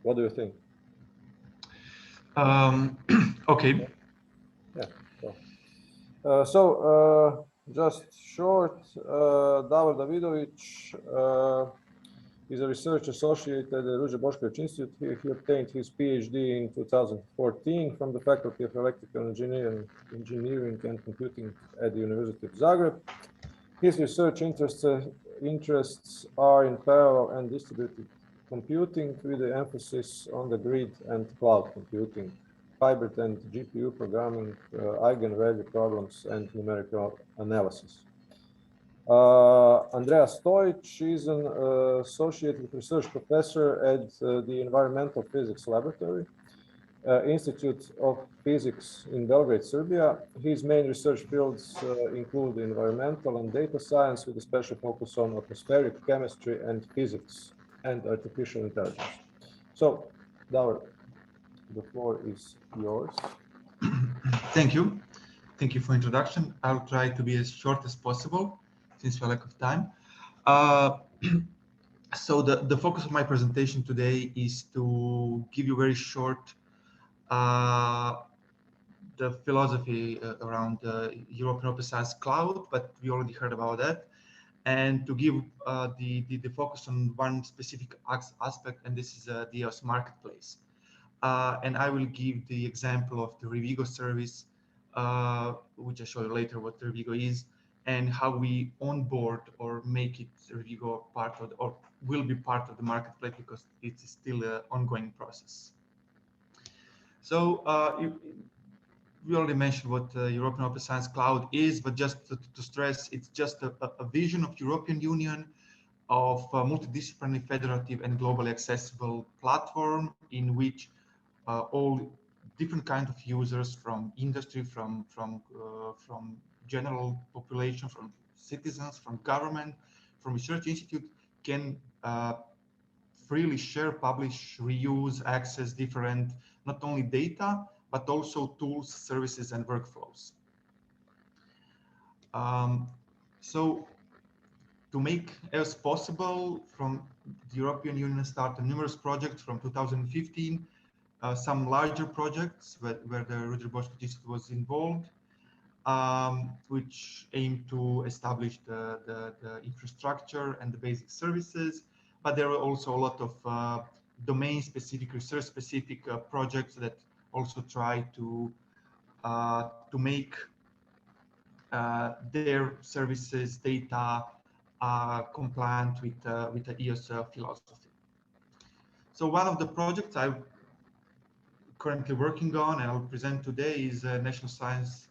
What do you think? Okay. Yeah. So just short, Davor Davidović is a research associate at the Ruđer Bošković Institute. He obtained his PhD in 2014 from the Faculty of Electrical Engineering and Computing at the University of Zagreb. His research interests are in parallel and distributed computing, with the emphasis on the grid and cloud computing, hybrid and GPU programming, eigenvalue problems, and numerical analysis. Andreja Stojić is an associate research professor at the Environmental Physics Laboratory, Institute of Physics in Belgrade, Serbia. His main research fields include environmental and data science, with a special focus on atmospheric chemistry and physics and artificial intelligence. So, Davor, the floor is yours. Thank you. Thank you for introduction. I'll try to be as short as possible since we're lack of time. So the focus of my presentation today is to give you very short the philosophy around the European Open Science Cloud, but we already heard about that, and to give the focus on one specific aspect, and this is the EOSC marketplace. And I will give the example of the REVIGO service, which I'll show you later what REVIGO is, and how we onboard or make it REVIGO part of, or will be part of the marketplace, because it's still an ongoing process. So we already mentioned what European Open Science Cloud is, but just to stress, it's just a vision of European Union of a multidisciplinary, federative, and globally accessible platform in which all different kind of users from industry, from general population, from citizens, from government, from research institute can freely share, publish, reuse, access different, not only data, but also tools, services, and workflows. So to make EOSC possible, from the European Union started numerous projects from 2015, some larger projects where the Ruđer Bošković Institute was involved, which aim to establish the infrastructure and the basic services. But there were also a lot of domain-specific, research-specific projects that also try to make their services data compliant with the EOSC philosophy. So one of the projects I'm currently working on and I'll present today is a national science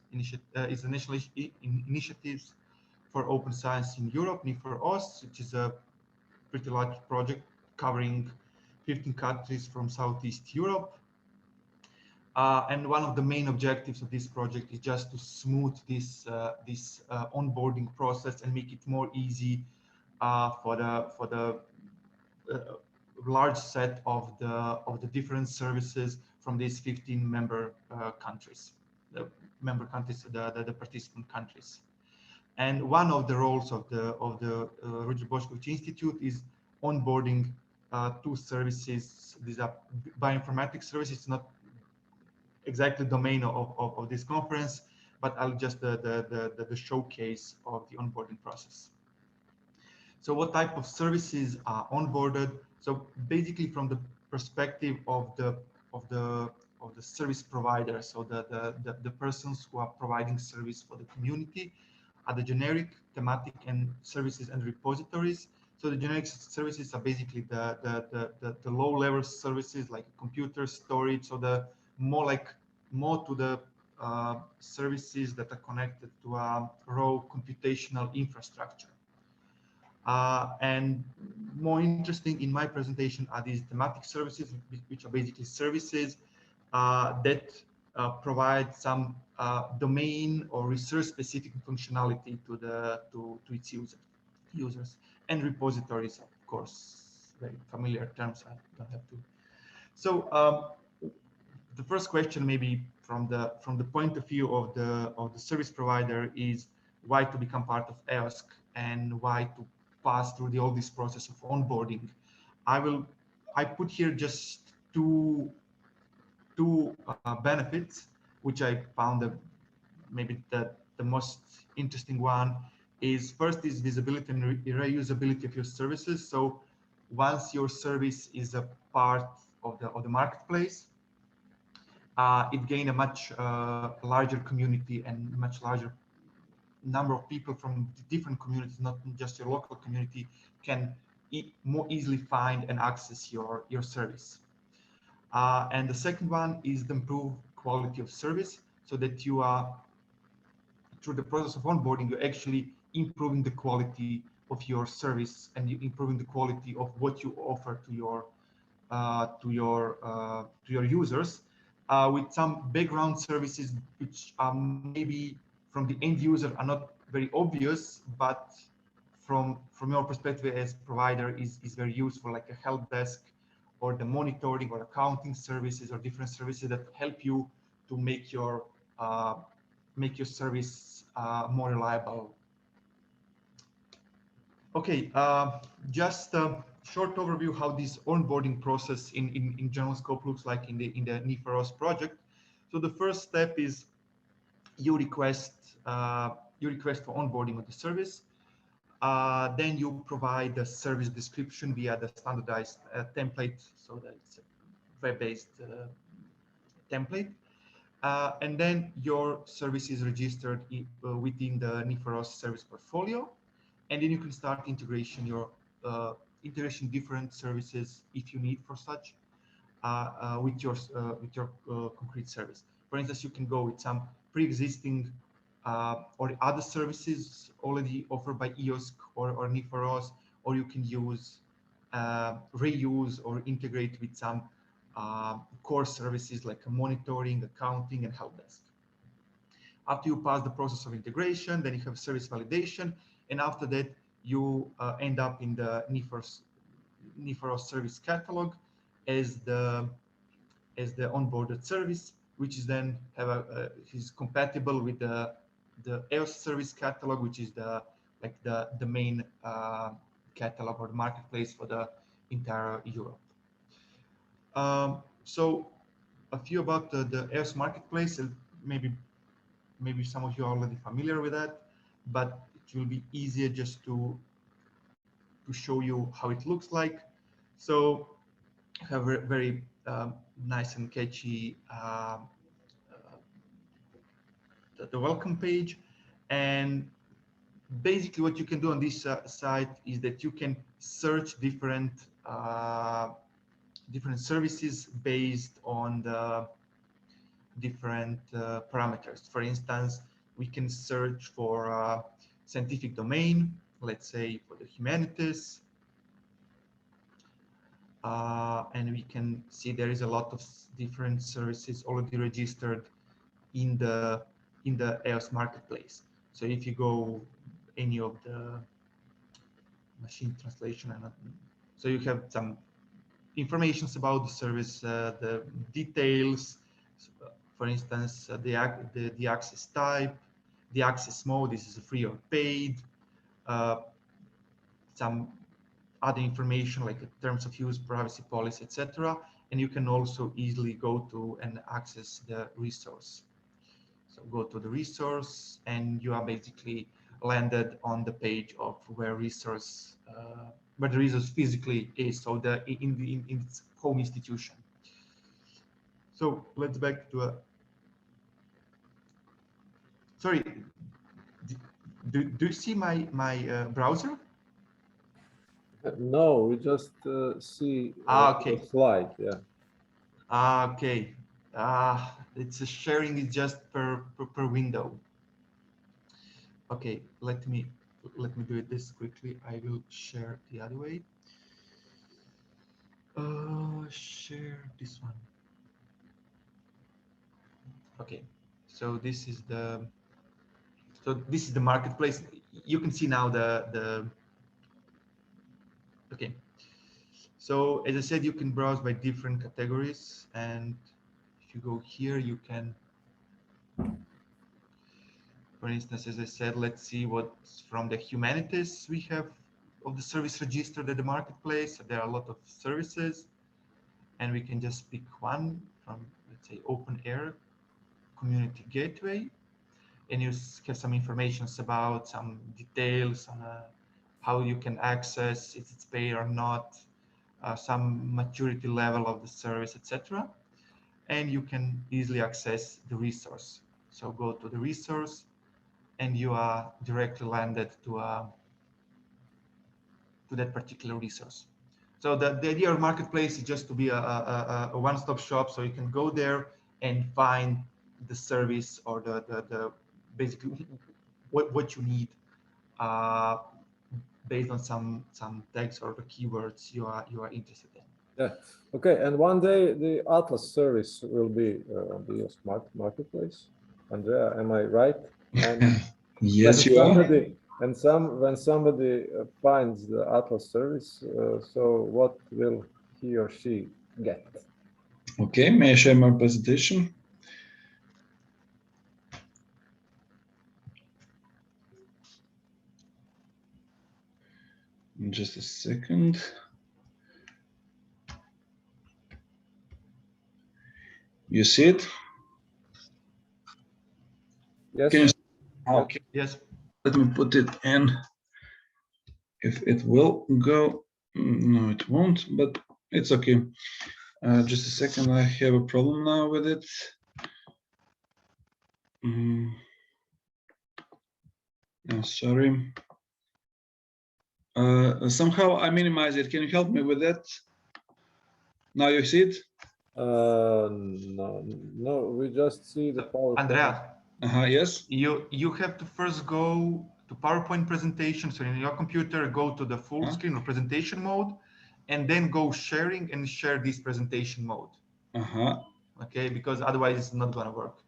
initiatives for open science in Europe, NIFR-OOZ, which is a pretty large project covering 15 countries from Southeast Europe. And one of the main objectives of this project is just to smooth this onboarding process and make it more easy for the large set of the different services from these 15 member countries, the participant countries. And one of the roles of the Ruđer Bošković Institute is onboarding two services. These are bioinformatics services. It's not exactly the domain of this conference, but I'll just the showcase of the onboarding process. So what type of services are onboarded? So basically, from the perspective of the service provider, so the persons who are providing service for the community, are the generic, thematic, and services and repositories. So the generic services are basically the low-level services like computer storage, so the more to the services that are connected to a raw computational infrastructure. And more interesting in my presentation are these thematic services, which are basically services that provide some domain or research-specific functionality to its users. And repositories, of course, very familiar terms. I don't have to. So the first question, maybe from the point of view of the service provider, is why to become part of EOSC and why to pass through all this process of onboarding. I put here just two benefits, which I found maybe the most interesting one is first is visibility and reusability of your services. So once your service is a part of the marketplace, it gained a much larger community and much larger number of people from different communities, not just your local community, can more easily find and access your service. And the second one is the improved quality of service, so that you are, through the process of onboarding, you're actually improving the quality of your service and you're improving the quality of what you offer to your users, with some background services which are maybe from the end user are not very obvious, but from your perspective as provider is very useful, like a help desk or the monitoring or accounting services or different services that help you to make your service more reliable. Okay, just a short overview how this onboarding process in general scope looks like in the NIFR-OOZ project. So the first step is you request for onboarding of the service. Then you provide the service description via the standardized template, so that it's a web-based template. And then your service is registered within the NIFR-OOZ service portfolio. And then you can start integration different services if you need for such with your concrete service. For instance, you can go with some pre-existing or other services already offered by EOSC or NIFR-OOZ, or you can use reuse or integrate with some core services like monitoring, accounting, and help desk. After you pass the process of integration, then you have service validation, and after that you end up in the NIFRS service catalog as the onboarded service, which is then is compatible with the EOSC service catalog, which is the main catalog or marketplace for the entire Europe. So a few about the EOSC marketplace. Maybe some of you are already familiar with that, but it will be easier just to show you how it looks like. So I have a very nice and catchy the welcome page, and basically what you can do on this site is that you can search different services based on the different parameters. For instance, we can search for scientific domain, let's say for the humanities, and we can see there is a lot of different services already registered in the EOSC marketplace. So if you go any of the machine translation, so you have some information about the service, the details. For instance, the access type, the access mode, this is free or paid, some other information like terms of use, privacy policy, etc. And you can also easily go to and access the resource. So go to the resource and you are basically landed on the page of where the resource physically is, so in its home institution. So let's back to sorry, do you see my browser? No, we just see okay. the slide. Yeah. Okay. It's sharing it just per window. Okay, let me do it this quickly. I will share the other way. Share this one. Okay, so this is the marketplace. You can see now the okay. So as I said, you can browse by different categories, and if you go here, you can, for instance, as I said, let's see what's from the humanities we have of the service registered at the marketplace. There are a lot of services, and we can just pick one from, let's say, open air community gateway, and you have some information about some details on how you can access, if it's paid or not, some maturity level of the service, etc. And you can easily access the resource. So go to the resource and you are directly landed to that particular resource. So the idea of marketplace is just to be a one-stop shop, so you can go there and find the service or the basically what you need based on some tags or the keywords you are interested in. Yeah. Okay. And one day the Atlas service will be on the EOSC marketplace. Andrea, am I right? And yes, you are. When somebody finds the Atlas service, so what will he or she get? Okay. May I share my presentation? Just a second. You see it? Yes. Can you see? Okay. Yes. Let me put it in. If it will go, no, it won't, but it's okay. Just a second. I have a problem now with it. Sorry. Somehow I minimize it. Can you help me with that? Now you see it? No, we just see the PowerPoint. Andrea. Yes. You have to first go to PowerPoint presentation. So in your computer, go to the full screen or presentation mode, and then go sharing and share this presentation mode. Okay, because otherwise it's not gonna work.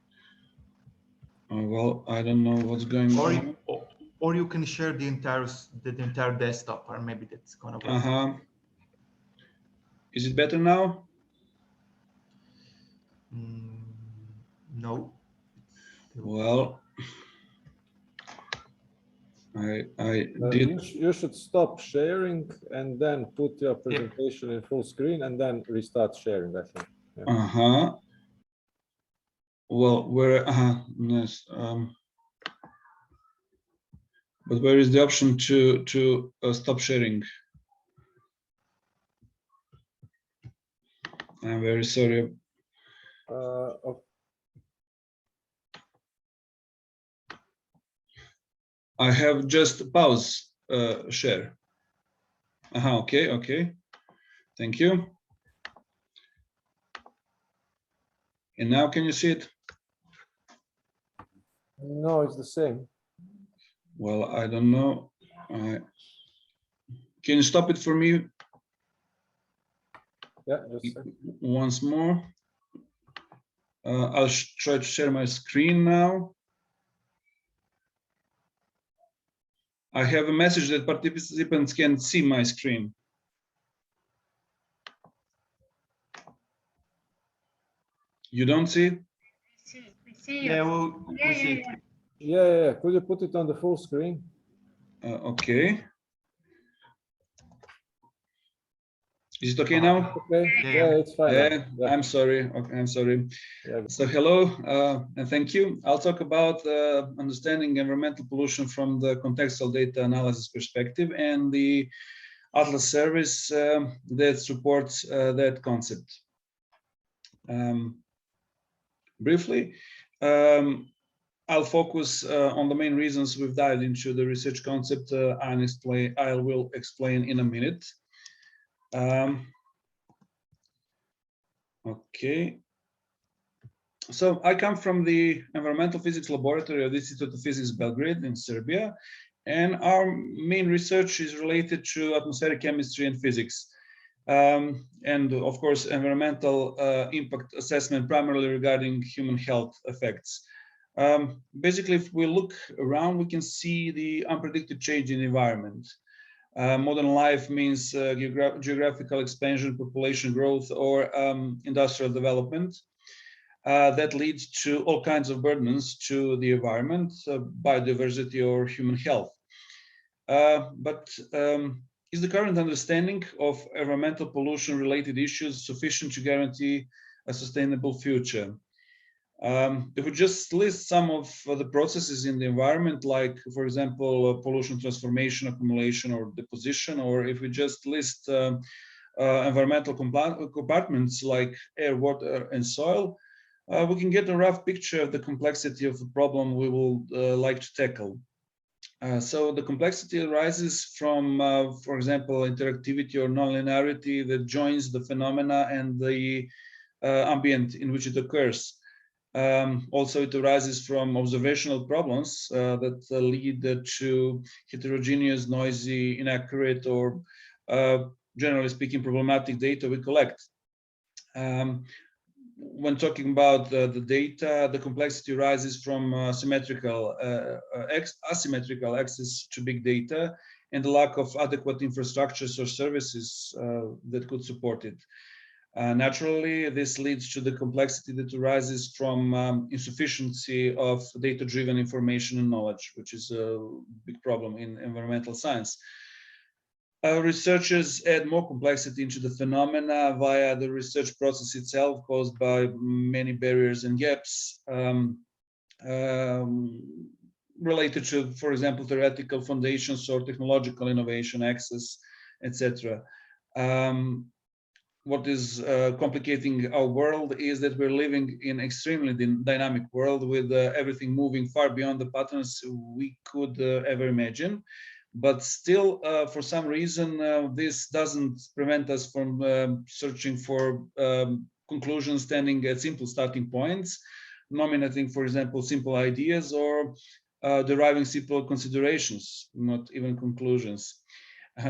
Well, I don't know what's going on. Or you can share the entire desktop, or maybe that's gonna work. Is it better now? No. Well, I did. You should stop sharing and then put your presentation in full screen and then restart sharing, I think. Yeah. Well, where? Yes. But where is the option to stop sharing? I'm very sorry. Okay. I have just pause share. Okay. Thank you. And now can you see it? No, it's the same. Well, I don't know. Can you stop it for me? Yeah, just Once more. I'll try to share my screen now. I have a message that participants can see my screen. You don't see it? We see Yeah, you. we see it. yeah. Could you put it on the full screen? Okay. Is it okay now? Okay. Yeah, it's fine. Yeah, Yeah. I'm sorry. Okay, I'm sorry. Yeah. So hello and thank you. I'll talk about understanding environmental pollution from the contextual data analysis perspective and the Atlas service that supports that concept. Briefly, I'll focus on the main reasons we've dived into the research concept. I will explain in a minute. Okay. So I come from the Environmental Physics Laboratory of the Institute of Physics Belgrade in Serbia, and our main research is related to atmospheric chemistry and physics. And of course, environmental impact assessment primarily regarding human health effects. Basically, if we look around, we can see the unpredicted change in the environment. Modern life means geographical expansion, population growth, or industrial development. That leads to all kinds of burdens to the environment, biodiversity, or human health. But is the current understanding of environmental pollution-related issues sufficient to guarantee a sustainable future? If we just list some of the processes in the environment, like, for example, pollution transformation, accumulation, or deposition, or if we just list environmental compartments like air, water, and soil, we can get a rough picture of the complexity of the problem we will like to tackle. So the complexity arises from, for example, interactivity or nonlinearity that joins the phenomena and the ambient in which it occurs. Also, it arises from observational problems that lead to heterogeneous, noisy, inaccurate, or generally speaking, problematic data we collect. When talking about the data, the complexity arises from asymmetrical access to big data and the lack of adequate infrastructures or services that could support it. Naturally, this leads to the complexity that arises from insufficiency of data-driven information and knowledge, which is a big problem in environmental science. Researchers add more complexity into the phenomena via the research process itself, caused by many barriers and gaps related to, for example, theoretical foundations or technological innovation, access, etc. What is complicating our world is that we're living in extremely dynamic world with everything moving far beyond the patterns we could ever imagine. But still, for some reason, this doesn't prevent us from searching for conclusions standing at simple starting points, nominating, for example, simple ideas, or deriving simple considerations, not even conclusions.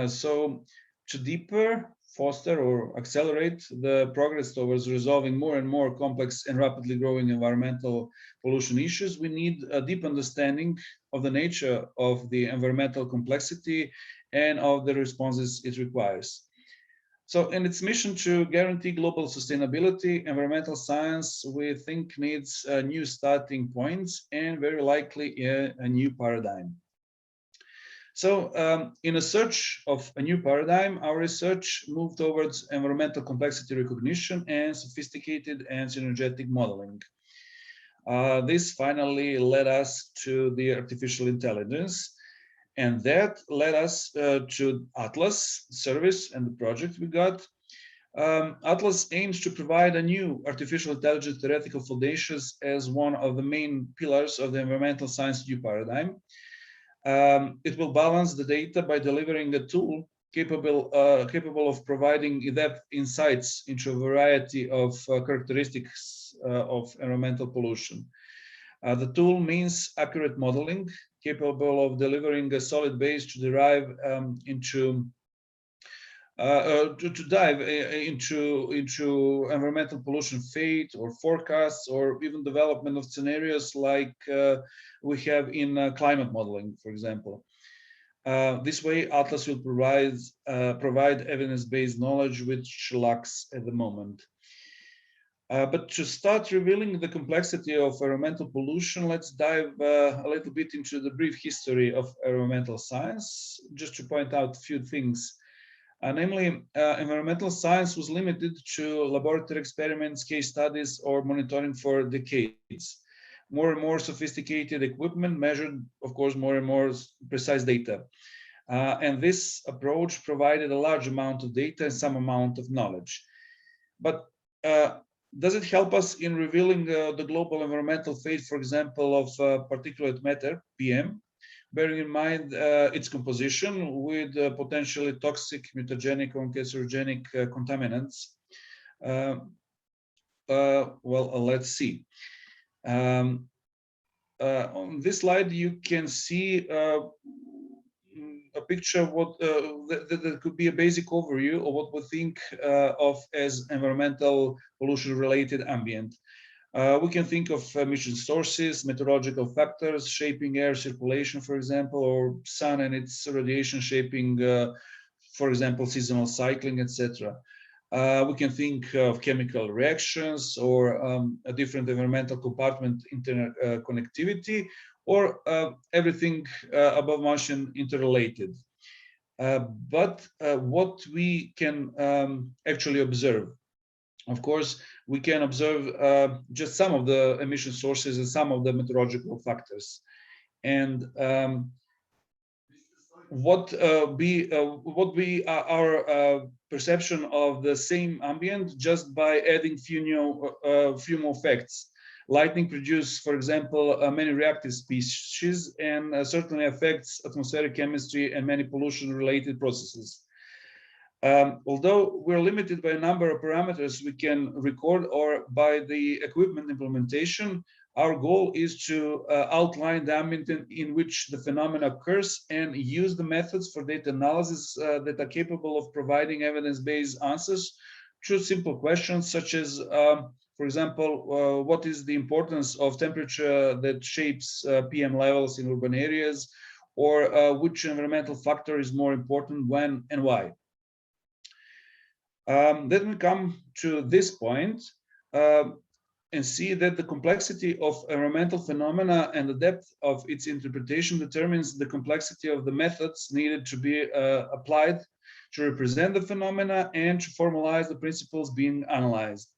So to deeper, foster or accelerate the progress towards resolving more and more complex and rapidly growing environmental pollution issues, we need a deep understanding of the nature of the environmental complexity and of the responses it requires. So in its mission to guarantee global sustainability, environmental science, we think, needs new starting points and very likely a new paradigm. So in a search of a new paradigm, our research moved towards environmental complexity recognition and sophisticated and synergetic modeling. This finally led us to the artificial intelligence, and that led us to Atlas service and the project we got. Atlas aims to provide a new artificial intelligence theoretical foundations as one of the main pillars of the environmental science new paradigm. It will balance the data by delivering a tool capable of providing in-depth insights into a variety of characteristics of environmental pollution. The tool means accurate modeling, capable of delivering a solid base to derive into environmental pollution fate or forecasts, or even development of scenarios like we have in climate modeling, for example. This way, Atlas will provide evidence-based knowledge which lacks at the moment. But to start revealing the complexity of environmental pollution, let's dive a little bit into the brief history of environmental science, just to point out a few things. Namely, environmental science was limited to laboratory experiments, case studies, or monitoring for decades. More and more sophisticated equipment measured, of course, more and more precise data. And this approach provided a large amount of data and some amount of knowledge. But does it help us in revealing the global environmental fate, for example, of particulate matter, PM, bearing in mind its composition with potentially toxic, mutagenic, or carcinogenic contaminants? Well, let's see. On this slide, you can see a picture of what that could be a basic overview of what we think of as environmental pollution-related ambient. We can think of emission sources, meteorological factors shaping air circulation, for example, or sun and its radiation shaping, for example, seasonal cycling, etc. We can think of chemical reactions or a different environmental compartment interconnectivity, or everything above mentioned interrelated. But what we can actually observe, of course, we can observe just some of the emission sources and some of the meteorological factors. And what be our perception of the same ambient just by adding few more facts. Lightning produces, for example, many reactive species, and certainly affects atmospheric chemistry and many pollution-related processes. Although we're limited by a number of parameters we can record or by the equipment implementation, our goal is to outline the ambient in which the phenomena occurs and use the methods for data analysis that are capable of providing evidence-based answers to simple questions such as, for example, what is the importance of temperature that shapes PM levels in urban areas, or which environmental factor is more important when and why. Then we come to this point and see that the complexity of environmental phenomena and the depth of its interpretation determines the complexity of the methods needed to be applied to represent the phenomena and to formalize the principles being analyzed.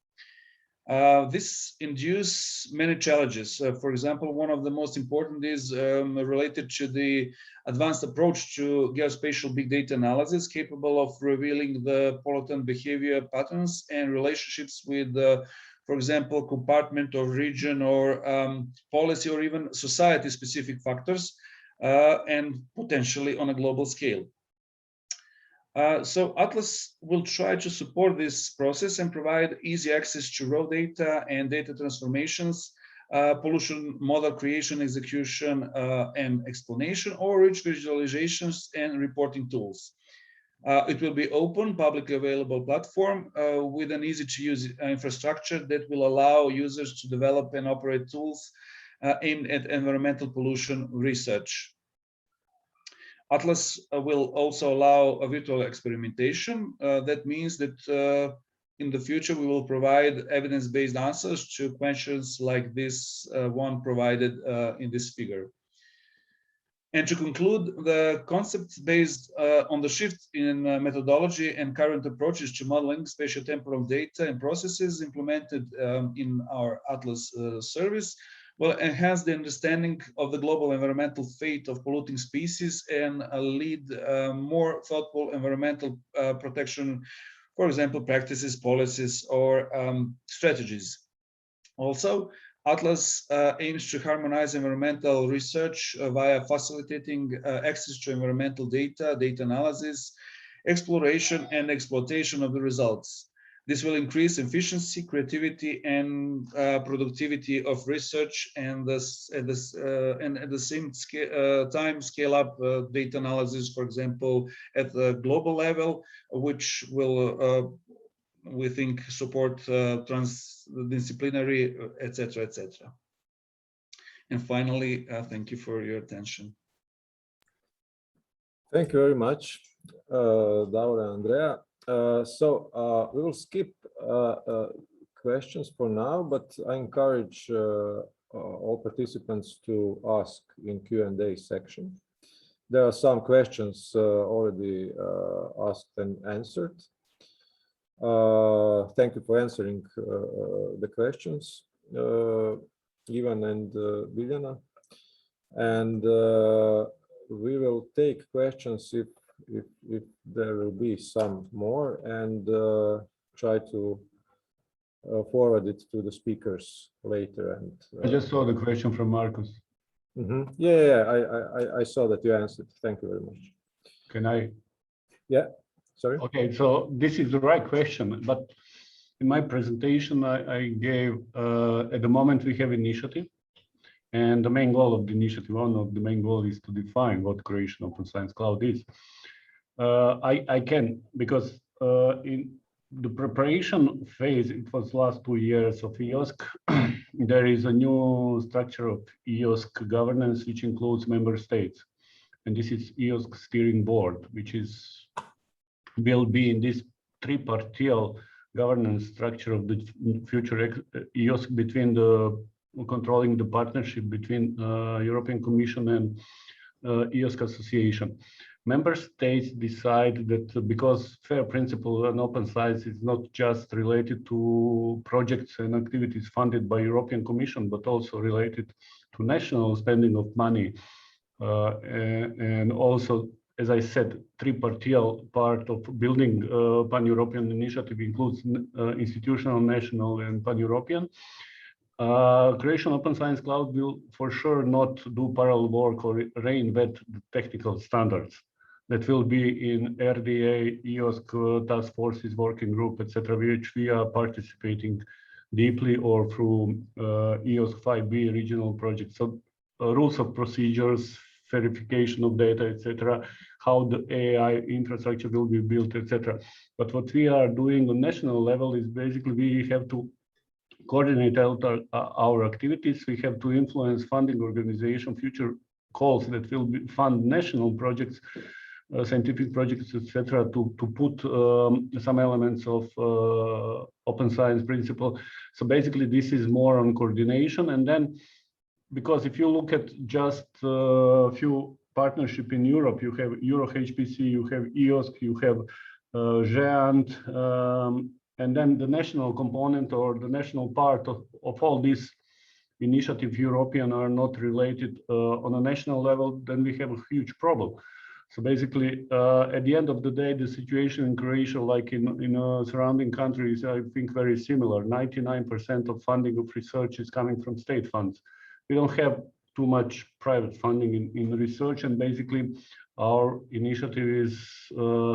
This induces many challenges. For example, one of the most important is related to the advanced approach to geospatial big data analysis, capable of revealing the pollutant behavior patterns and relationships with, for example, compartment or region or policy or even society-specific factors, and potentially on a global scale. So Atlas will try to support this process and provide easy access to raw data and data transformations, pollution model creation, execution, and explanation, or rich visualizations and reporting tools. It will be open, publicly available platform with an easy-to-use infrastructure that will allow users to develop and operate tools aimed at environmental pollution research. Atlas will also allow a virtual experimentation. That means that in the future, we will provide evidence-based answers to questions like this one provided in this figure. And to conclude, the concepts based on the shift in methodology and current approaches to modeling spatiotemporal data and processes implemented in our Atlas service will enhance the understanding of the global environmental fate of polluting species and lead more thoughtful environmental protection, for example, practices, policies, or strategies. Also, Atlas aims to harmonize environmental research via facilitating access to environmental data, data analysis, exploration, and exploitation of the results. This will increase efficiency, creativity, and productivity of research, and at the same time scale up data analysis, for example, at the global level, which will we think support transdisciplinary, etc., etc. And finally, thank you for your attention. Thank you very much, Davor and Andreja. We will skip questions for now, but I encourage all participants to ask in Q&A section. There are some questions already asked and answered. Thank you for answering the questions, Ivan and Biljana. And we will take questions if there will be some more, and try to forward it to the speakers later. And I just saw the question from Marcus. Yeah, I saw that you answered. Thank you very much. Can I? Yeah. Sorry. Okay, so this is the right question, but in my presentation, I gave at the moment we have initiative, and the main goal of the initiative, one of the main goals is to define what Croatian Open Science Cloud is. I can, because in the preparation phase, it was last 2 years of EOSC, there is a new structure of EOSC governance, which includes member states. And this is EOSC steering board, which will be in this tripartite governance structure of the future EOSC between controlling the partnership between European Commission and EOSC Association. Member states decide that because fair principle and open science is not just related to projects and activities funded by European Commission, but also related to national spending of money. And also, as I said, tripartite part of building pan-European initiative includes institutional, national, and pan-European. Croatian Open Science Cloud will for sure not do parallel work or reinvent the technical standards that will be in RDA, EOSC, task forces, working group, etc., which we are participating deeply, or through EOSC 5B regional projects. So rules of procedures, verification of data, etc., how the AI infrastructure will be built, etc. But what we are doing on national level is basically we have to coordinate our activities. We have to influence funding organization, future calls that will fund national projects, scientific projects, etc., to put some elements of open science principle. So basically, this is more on coordination. And then, because if you look at just a few partnership in Europe, you have EuroHPC, you have EOSC, you have GEANT, and then the national component or the national part of all these initiatives, European, are not related on a national level, then we have a huge problem. So basically, at the end of the day, the situation in Croatia, like in surrounding countries, I think very similar. 99% of funding of research is coming from state funds. We don't have too much private funding in research, and basically our initiative is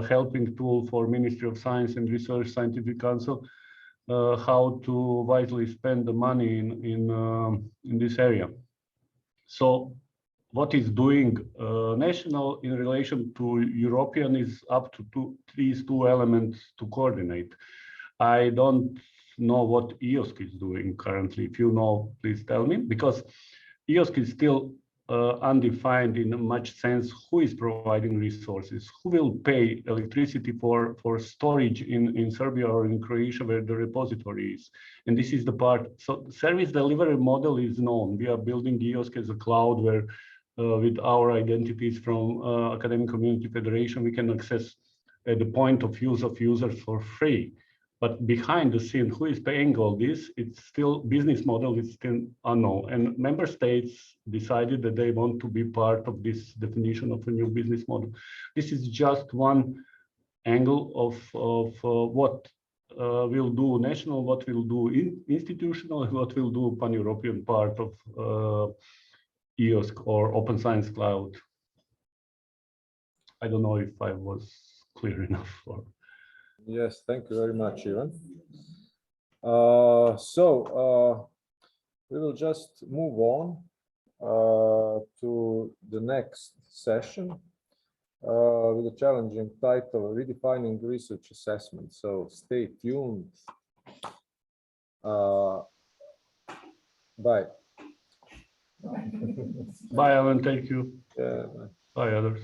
helping tool for Ministry of Science and Research Scientific Council how to wisely spend the money in this area. So what is doing national in relation to European is up to these two elements to coordinate. I don't know what EOSC is doing currently. If you know, please tell me, because EOSC is still undefined in much sense who is providing resources, who will pay electricity for storage in Serbia or in Croatia where the repository is. And this is the part, so service delivery model is known. We are building EOSC as a cloud where with our identities from Academic Community Federation, we can access at the point of use of users for free. But behind the scene, who is paying all this? It's still business model is still unknown. And member states decided that they want to be part of this definition of a new business model. This is just one angle of what will do national, what will do institutional, and what will do pan-European part of EOSC or Open Science Cloud. I don't know if I was clear enough. Or... Yes, thank you very much, Ivan. We will just move on to the next session with a challenging title, Redefining Research Assessment. So stay tuned. Bye. Bye, Alen. Thank you. Yeah. Bye, others.